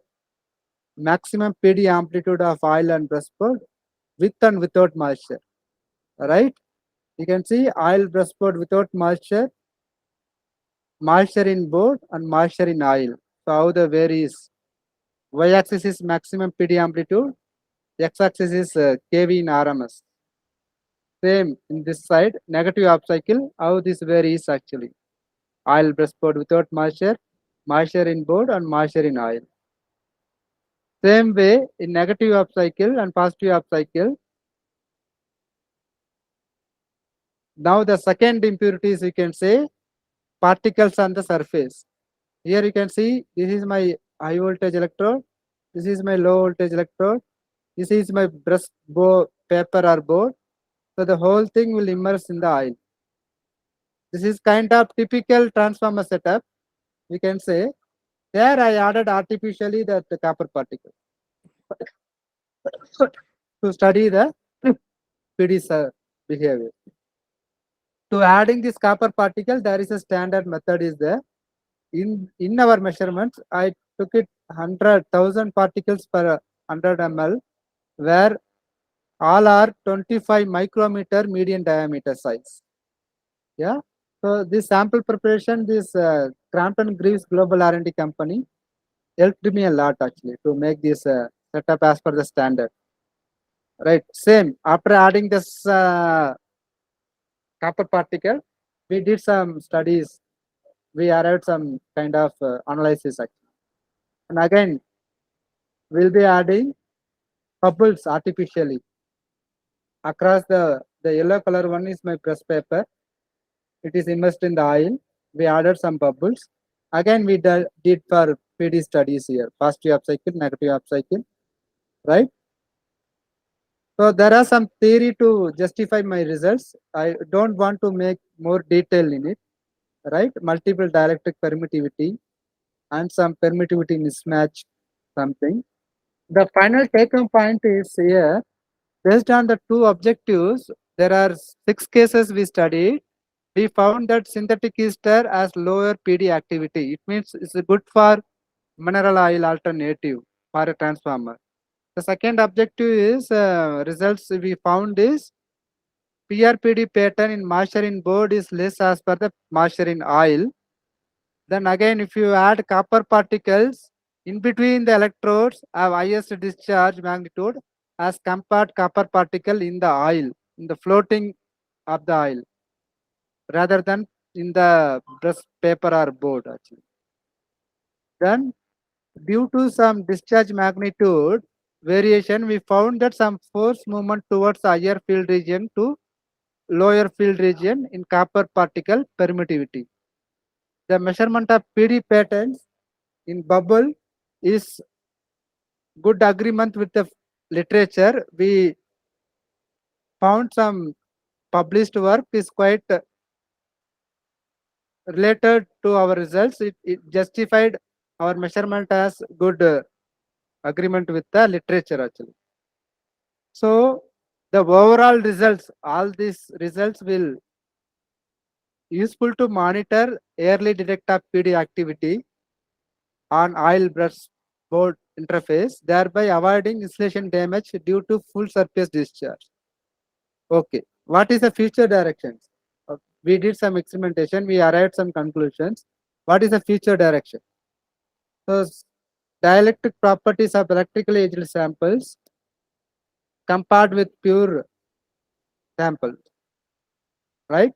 maximum PD amplitude of oil and breastboard with and without moisture, right? You can see oil breastboard without moisture, moisture in board and moisture in oil. So how the varies. Y-axis is maximum PD amplitude, x-axis is kV in RMS. Same in this side, negative half cycle, how this varies actually. Oil breastboard without moisture, moisture in board and moisture in oil. Same way in negative half cycle and positive half cycle. Now the second impurities you can say particles on the surface. Here you can see this is my high voltage electrode, this is my low voltage electrode, this is my brush paper or board. So the whole thing will immerse in the oil. This is kind of typical transformer setup. We can say there I added artificially the copper particle to study the PD behavior. To adding this copper particle, there is a standard method is there. In our measurements, I took it 100,000 particles per 100 ml, where all are 25 micrometer median diameter size. Yeah. So this sample preparation, this Crampton Greaves Global R&D company helped me a lot actually to make this setup as per the standard. Right. Same. After adding this copper particle, we did some studies. We arrived some kind of analysis actually. And again, we'll be adding bubbles artificially across the yellow color one is my press paper. It is immersed in the oil. We added some bubbles. Again, we did for PD studies here, positive half cycle, negative half cycle, right? So there are some theory to justify my results. I don't want to make more detail in it, right? Multiple dielectric permittivity and some permittivity mismatch something. The final take home point is here, based on the 2 objectives, There are 6 cases we studied. We found that synthetic ester has lower PD activity. It means it's good for mineral oil alternative for a transformer. The second objective is results we found is PRPD pattern in moisture in board is less as per the moisture in oil. Then again, if you add copper particles in between the electrodes have highest discharge magnitude as compared copper particle in the oil, in the floating of the oil, rather than in the brush paper or board actually. Then due to some discharge magnitude variation, we found that some force movement towards higher field region to lower field region in copper particle permittivity. The measurement of PD patterns in bubble is good agreement with the literature. We found some published work is quite related to our results. It justified our measurement as good agreement with the literature actually. So the overall results, all these results will useful to monitor early detect of PD activity on oil brush board interface, thereby avoiding insulation damage due to full surface discharge. Okay, what is the future directions? We did some experimentation, we arrived some conclusions. What is the future direction? So dielectric properties of electrically aged samples compared with pure samples, right?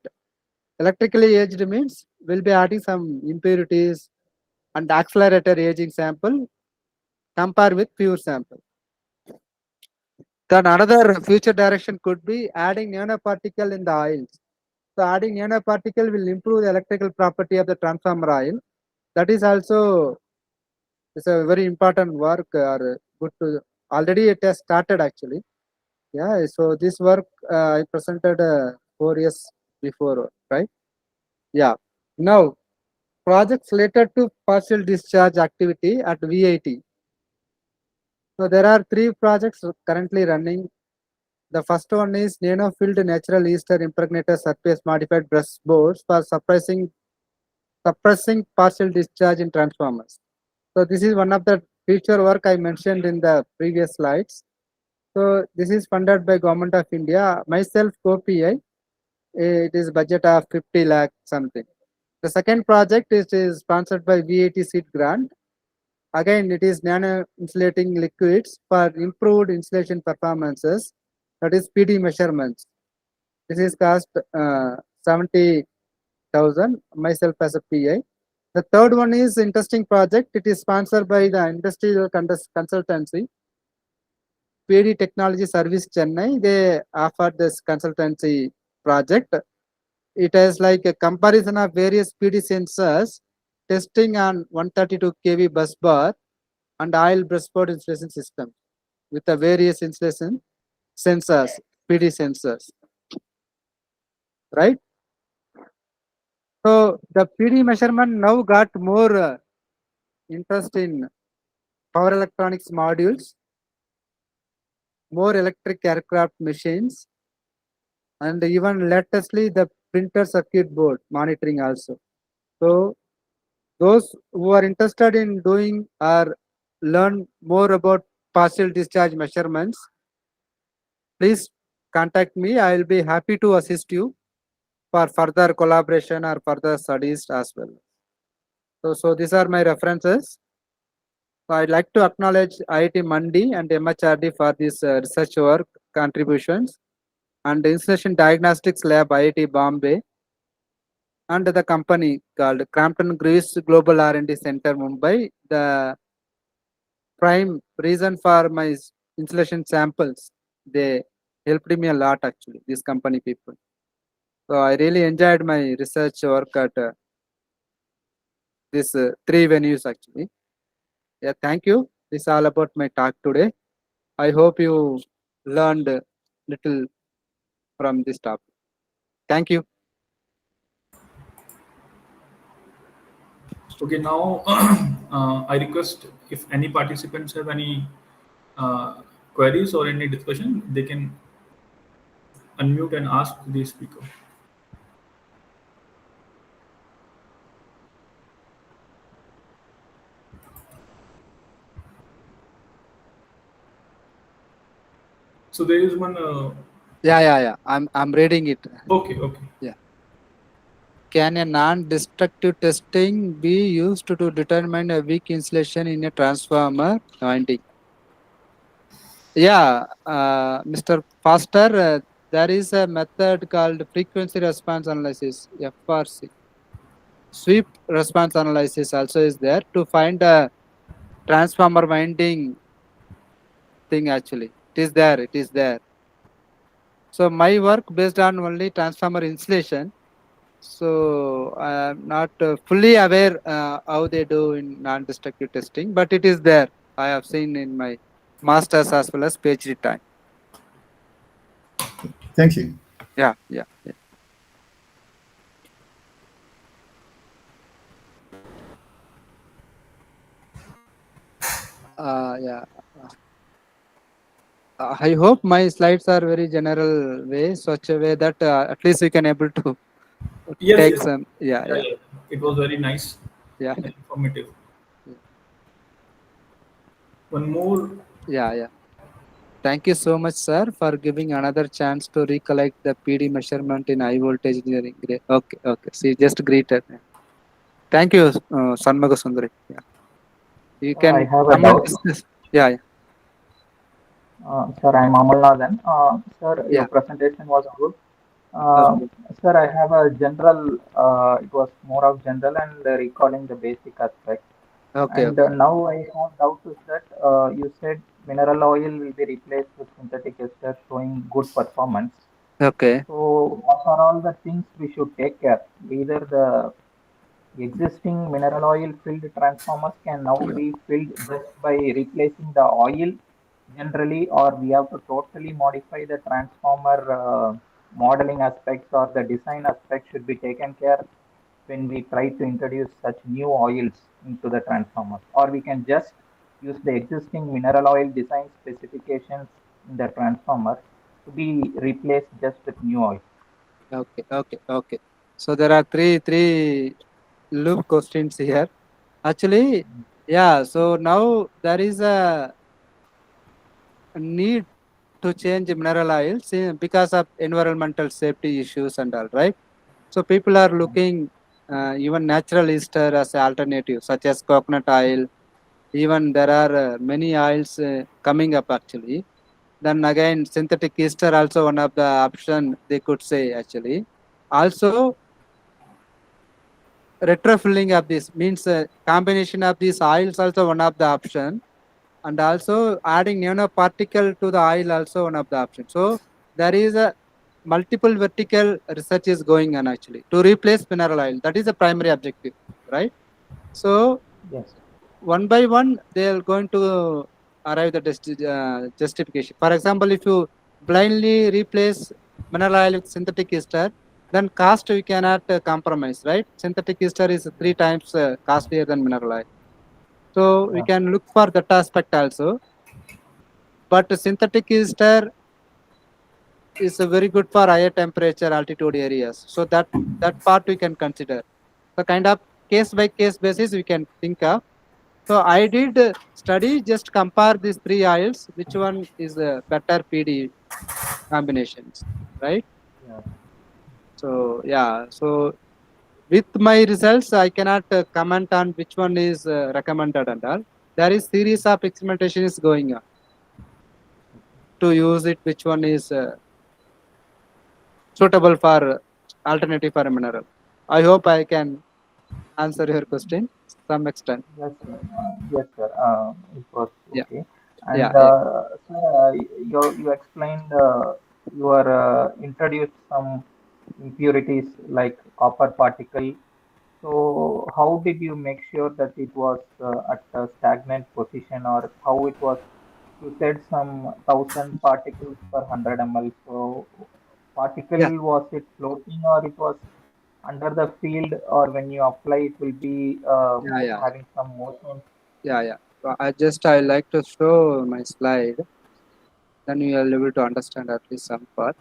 Electrically aged means we'll be adding some impurities and accelerator aging sample compare with pure sample. Then another future direction could be adding nanoparticle in the oils. So adding nanoparticle will improve the electrical property of the transformer oil. That is also is a very important work or good to already it has started actually. Yeah, so this work I presented 4 years before, right? Yeah. Now projects related to partial discharge activity at VIT. So there are 3 projects currently running. The first one is nano-filled natural ester impregnated surface modified brush boards for suppressing partial discharge in transformers. So this is one of the future work I mentioned in the previous slides. So this is funded by Government of India. Myself co-PI, it is budget of 50 lakh something. The second project is sponsored by VAT seed grant. Again, it is nano insulating liquids for improved insulation performances. That is PD measurements. This is cost 70,000. Myself as a PI. The third one is interesting project. It is sponsored by the industrial consultancy, PD Technology Service Chennai. They offered this consultancy project. It has like a comparison of various PD sensors testing on 132 kV bus bar and oil brushboard insulation system with the various insulation sensors, PD sensors, right? So the PD measurement now got more interest in power electronics modules, more electric aircraft machines, and even latestly the printer circuit board monitoring also. So those who are interested in doing or learn more about partial discharge measurements, please contact me. I will be happy to assist you for further collaboration or further studies as well. So these are my references. So I'd like to acknowledge IIT Mandi and MHRD for this research work contributions, and Insulation Diagnostics Lab IIT Bombay, and the company called Crampton Greaves Global R&D Center Mumbai. The prime reason for my insulation samples, they helped me a lot actually, these company people. So I really enjoyed my research work at these 3 venues actually. Yeah, thank you. This is all about my talk today. I hope you learned little from this topic. Thank you. Okay, now I request if any participants have any queries or any discussion, they can unmute and ask the speaker. So there is one. Yeah. I'm reading it. Okay. Yeah. Can a non-destructive testing be used to determine a weak insulation in a transformer winding? Yeah, Mr. Foster, there is a method called frequency response analysis, FRC. Sweep response analysis also is there to find a transformer winding thing actually. It is there. So my work based on only transformer insulation. So I'm not fully aware how they do in non-destructive testing, but it is there. I have seen in my master's as well as PhD time. Thank you. Yeah. Yeah. I hope my slides are very general way, such a way that at least we can able to take Yes. some. Yeah. It was very nice. Yeah. And informative. Yeah. One more. Yeah. Thank you so much, sir, for giving another chance to recollect the PD measurement in high voltage engineering. Great. Okay. See, just greeted. Thank you, Sanmaga Sundari. Yeah. You I can have a come and doubt. discuss. Yeah. Sir, I'm Amalnathan. Sir, your Yeah. presentation was good. That's Uh, good. Sir, I have a general, it was more of general and recalling the basic aspect. Okay. And now I have doubt is that you said mineral oil will be replaced with synthetic ester showing good performance. Okay. So what are all the things we should take care? Either the existing mineral oil filled transformers can now be filled just by replacing the oil generally, or we have to totally modify the transformer modeling aspects or the design aspects should be taken care when we try to introduce such new oils into the transformers, or we can just use the existing mineral oil design specifications in the transformer to be replaced just with new oil. Okay. So there are three loop questions here. Actually, yeah. So now there is a need to change mineral oils because of environmental safety issues and all, right? So people are looking even natural ester as an alternative, such as coconut oil. Even there are many oils coming up actually. Then again, synthetic ester also one of the option they could say actually. Also, retrofilling of this means combination of these oils also one of the option, and also adding nanoparticle to the oil also one of the options. So there is a multiple vertical research is going on actually to replace mineral oil. That is the primary objective, right? So Yes. one by one they are going to arrive the justification. For example, if you blindly replace mineral oil with synthetic ester, then cost we cannot compromise, right? Synthetic ester is 3 times costlier than mineral oil. So we Yeah. can look for that aspect also. But synthetic ester is very good for higher temperature altitude areas. So that part we can consider. So kind of case by case basis we can think of. So I did study, just compare these three oils, which one is a better PD combinations, right? Yeah. So yeah, so with my results, I cannot comment on which one is recommended and all. There is series of experimentation is going on to use it, which one is suitable for alternative for a mineral. I hope I can answer your question some extent. Yes, sir. Yes, sir. It was Yeah, okay. yeah, And yeah. sir, you explained you are introduced some impurities like copper particle. So how did you make sure that it was at a stagnant position, or how it was? You said some 1,000 particles per 100 ml. So Yeah, particle, was it floating or it was under the field, or when you apply it will be yeah. having some motion? Yeah. So I like to show my slide, then you are able to understand at least some part.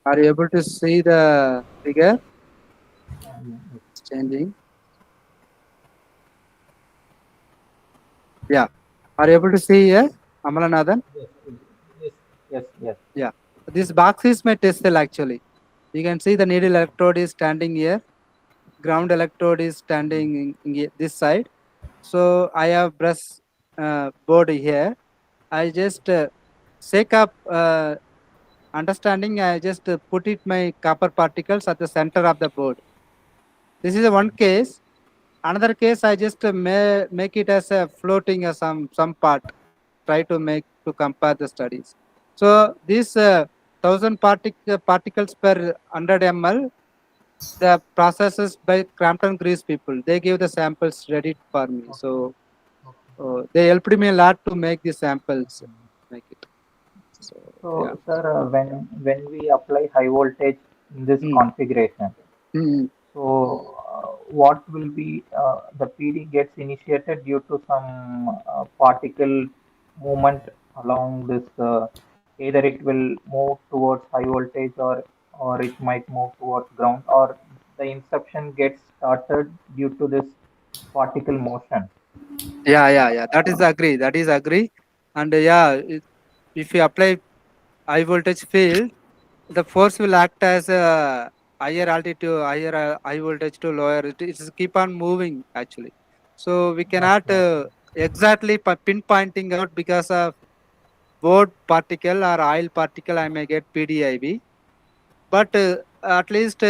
Are you able to see the figure? It's changing. Yeah. Are you able to see here, Amalanathan? Yes, yes, yes, yes. Yeah. This box is my test cell actually. You can see the needle electrode is standing here. Ground electrode is standing in this side. So I have brush board here. I just sake up understanding. I just put it my copper particles at the center of the board. This is a one case. Another case, I just make it as a floating some part. Try to make to compare the studies. So this 1,000 particles per 100 ml, the processes by Crampton Greece people. They give the samples ready for me. So they helped me a lot to make the samples. Make it. So yeah. So, sir, when we apply high voltage in this Mm. configuration, Mm. so what will be the PD gets initiated due to some particle movement along this. Either it will move towards high voltage, or it might move towards ground, or the inception gets started due to this particle motion. Yeah. That is agree. That is agree. And if you apply high voltage field, the force will act as a higher altitude, high voltage to lower. It is keep on moving actually. So we cannot Okay. exactly pinpointing out because of board particle or oil particle. I may get PDIB, but at least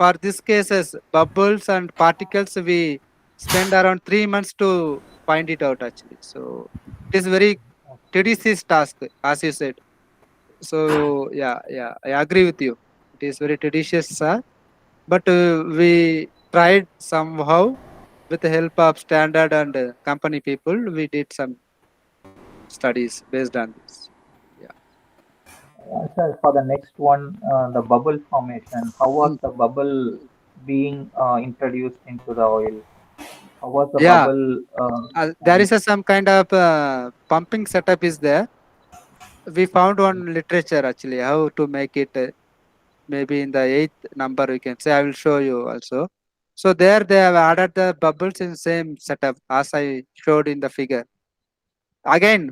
for these cases, bubbles and particles, we spend around 3 months to find it out actually. So it is very tedious task, as you said. So I agree with you. It is very tedious, sir. But we tried somehow with the help of standard and company people. We did some studies based on this. Yeah. Sir, for the next one, the bubble formation. How was Mm. the bubble being introduced into the oil? How was the Yeah. bubble There formed? is some kind of pumping setup is there. We found one literature actually how to make it. Maybe in the 8th number we can say. I will show you also. So there they have added the bubbles in same setup as I showed in the figure. Again,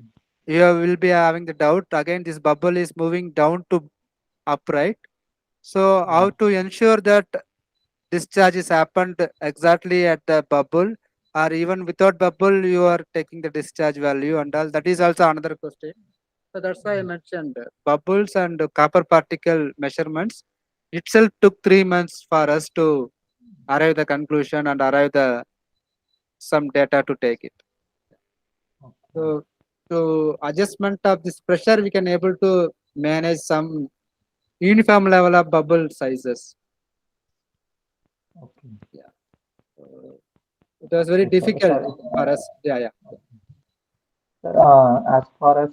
you will be having the doubt. Again, this bubble is moving down to upright. So Yeah. how to ensure that discharge is happened exactly at the bubble, or even without bubble you are taking the discharge value and all? That is also another question. So that's why I mentioned bubbles and copper particle measurements itself took 3 months for us to arrive the conclusion and arrive the some data to take it. So to adjustment of this pressure, we can able to manage some uniform level of bubble sizes. Okay. Yeah. So it was very Okay, sir. difficult Sir, for us. Yeah. sir, as far as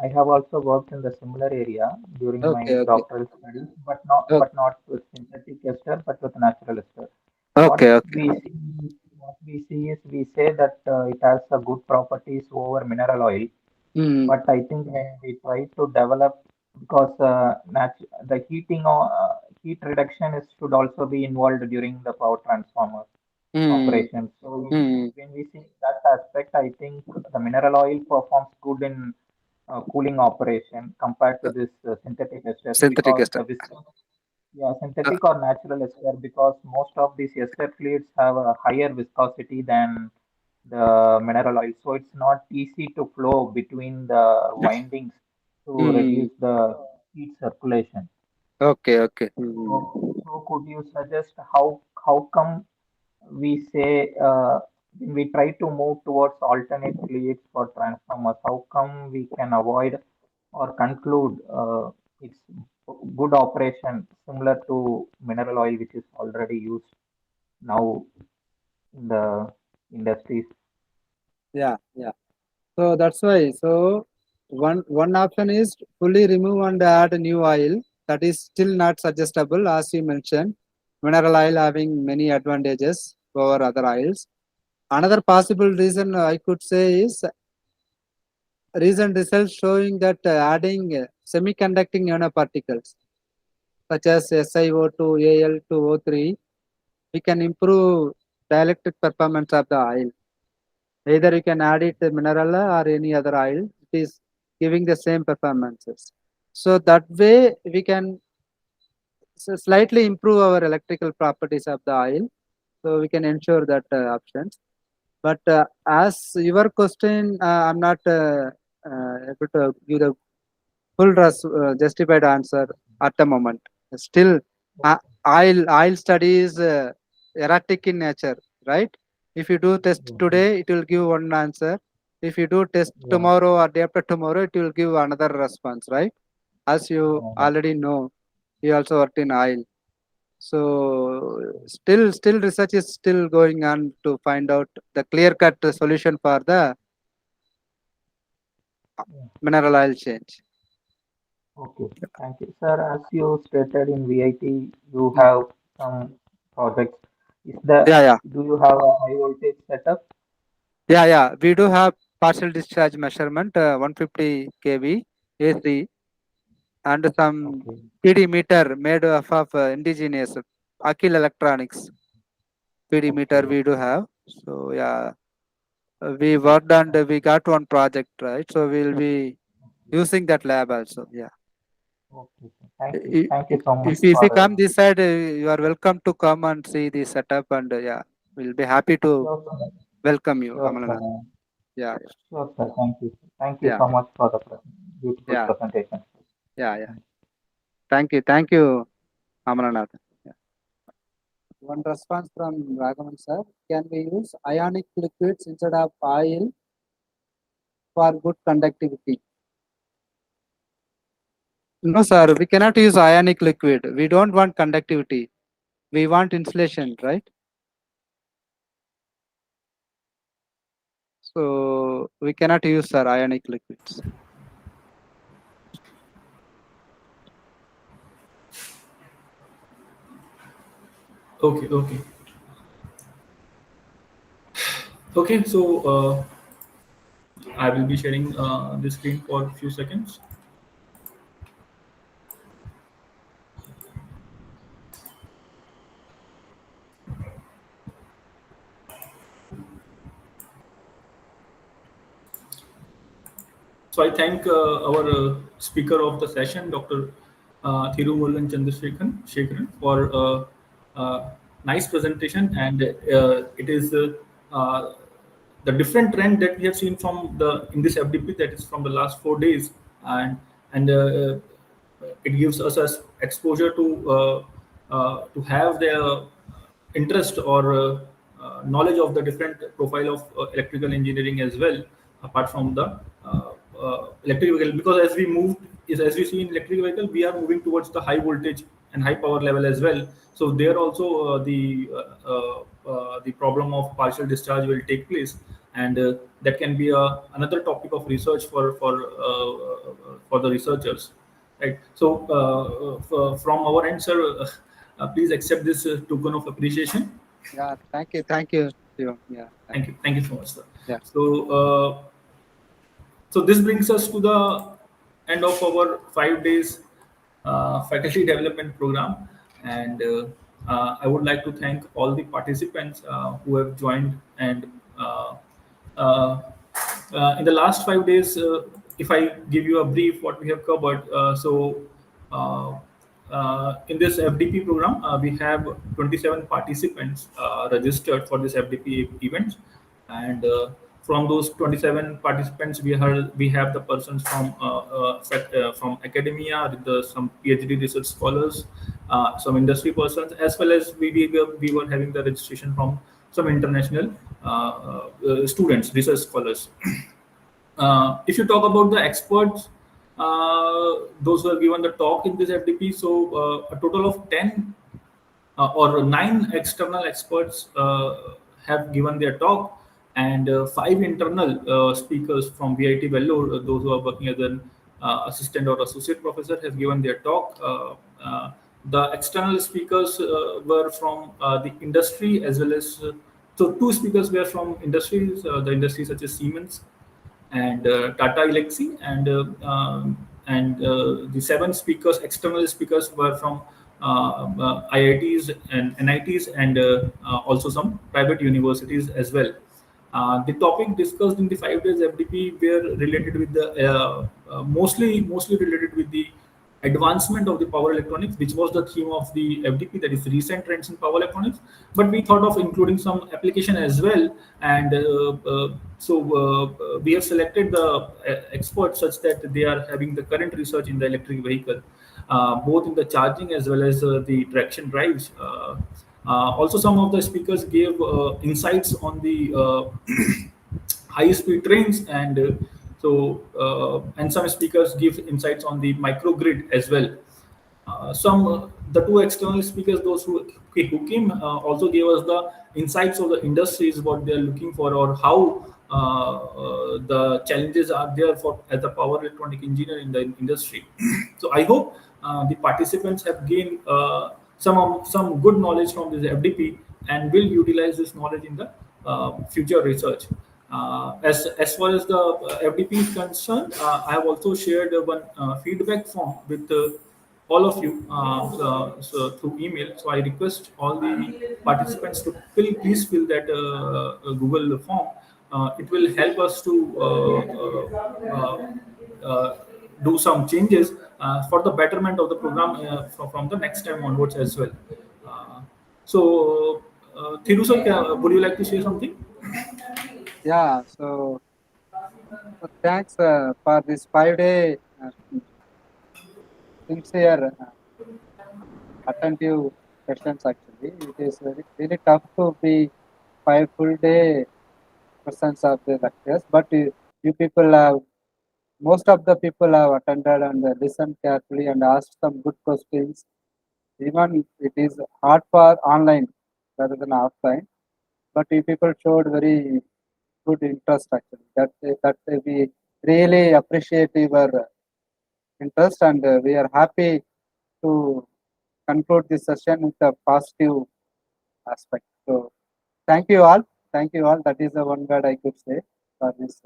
I have also worked in the similar area during my Okay. doctoral studies, but not with synthetic ester, but with natural ester. What Okay. we see, what we see is we say that it has a good properties over mineral oil. Mm, But I think when we try to develop, because the heat reduction should also be involved during the power transformer mm, operation. So mm. when we see that aspect, I think the mineral oil performs good in cooling operation compared to this synthetic esters, Synthetic because ester. synthetic or natural ester, because most of these ester fluids have a higher viscosity than the mineral oil, so it's not easy to flow between the windings to Mm, reduce the heat circulation. okay. So could you suggest how come we say when we try to move towards alternate fluids for transformers, how come we can avoid or conclude it's good operation similar to mineral oil, which is already used now in the industries? Yeah. So that's why. So one option is fully remove and add new oil. That is still not suggestible, as you mentioned. Mineral oil having many advantages over other oils. Another possible reason I could say is recent results showing that adding semiconducting nanoparticles. such as SiO2, Al2O3, we can improve dielectric performance of the oil. Either you can add it mineral or any other oil, it is giving the same performances. So that way we can slightly improve our electrical properties of the oil. So we can ensure that options. But as your question, I'm not able to give the full justified answer at the moment. Still, oil study is erratic in nature, right? If you do test today, it will give one answer. If you do test tomorrow or day after tomorrow, it will give another response, right? As you already know, you also worked in oil. So still research is still going on to find out the clear-cut solution for the mineral oil change. Okay, thank you, sir. As you stated in VIT, you have some projects. Yeah. Do you have a high voltage setup? Yeah. We do have partial discharge measurement, 150 kV AC, and some Okay, PD meter made of indigenous Akil Electronics PD meter okay, we do have. So yeah, we worked and we got one project, right? So we'll be using that lab also. Yeah. okay. Thank you. I- Thank you so much If you for come this side, you are welcome to come and see the setup, and yeah, we'll be happy to sure, sir. welcome you, Sure, sir. Amalanath. Yeah. Sure, sir. Thank you. Thank you Yeah. so much for the beautiful Yeah. presentation. Yeah. Thank you, Amalanath. Yeah. One response from Raghavan sir. Can we use ionic liquids instead of oil for good conductivity? No, sir. We cannot use ionic liquid. We don't want conductivity. We want insulation, right? So we cannot use, sir, ionic liquids. Okay. Okay, so I will be sharing the screen for a few seconds. So I thank our speaker of the session, Dr. Thirumurlan Chandrasekharan, for nice presentation, and it is the different trend that we have seen from the in this FDP, that is from the last 4 days, and it gives us as exposure to have the interest or knowledge of the different profile of electrical engineering as well, apart from the electric vehicle. Because as we see in electric vehicle, we are moving towards the high voltage and high power level as well. So there also the problem of partial discharge will take place, and that can be another topic of research for the researchers, right? So from our end, sir, please accept this token of appreciation. Yeah, thank you. Yeah, Thank you so much, sir. Yeah. So this brings us to the end of our 5 days faculty development program, and I would like to thank all the participants who have joined. And uh, in the last 5 days, if I give you a brief what we have covered, uh, in this FDP program, we have 27 participants registered for this FDP event, and from those 27 participants, we have the persons from academia, with some PhD research scholars, some industry persons, as well as we were having the registration from some international students, research scholars. If you talk about the experts, those who have given the talk in this FDP, so a total of 10 or 9 external experts have given their talk, and 5 internal speakers from VIT Vellore, those who are working as an assistant or associate professor, have given their talk. The external speakers were from the industry, as well as so 2 speakers were from industries, the industries such as Siemens and Tata Elxsi, and and the 7 speakers, external speakers, were from IITs and NITs, and also some private universities as well. The topic discussed in the 5 days FDP were related with the mostly related with the advancement of the power electronics, which was the theme of the FDP, that is recent trends in power electronics. But we thought of including some application as well, and we have selected the experts such that they are having the current research in the electric vehicle, both in the charging as well as the traction drives. Also, some of the speakers gave insights on the high-speed trains, and and some speakers give insights on the microgrid as well. The two external speakers, those who came, also gave us the insights of the industries, what they are looking for, or how the challenges are there for as a power electronic engineer in the industry. So I hope the participants have gained some good knowledge from this FDP and will utilize this knowledge in the future research. As far as the FDP is concerned, I have also shared one feedback form with all of you so through email. So I request all the participants to please fill that Google form. It will help us to do some changes for the betterment of the program from the next time onwards as well. Thiru sir, would you like to say something? Yeah, so thanks for this 5-day sincere attentive sessions. Actually, it is really tough to be 5 full day presence of the lectures, but you people have, most of the people have attended and listened carefully and asked some good questions. Even it is hard for online rather than offline, but you people showed very good interest actually. That we really appreciate your interest, and we are happy to conclude this session with a positive aspect. So thank you all. Thank you all. That is the one word I could say for this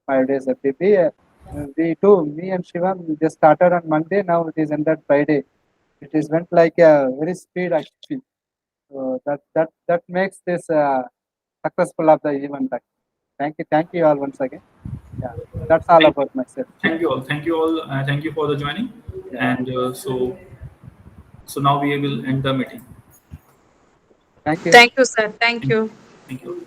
5 days FTP. Me and Shivam, we just started on Monday. Now it is ended Friday. It is went like a very speed actually. So that makes this successful of the event. Actually. Thank you all once again. Yeah, that's all about myself. Thank you all. Thank you all. Thank you for the joining. Yeah. And so now we will end the meeting. Thank you. Thank you, sir. Thank you. Thank you.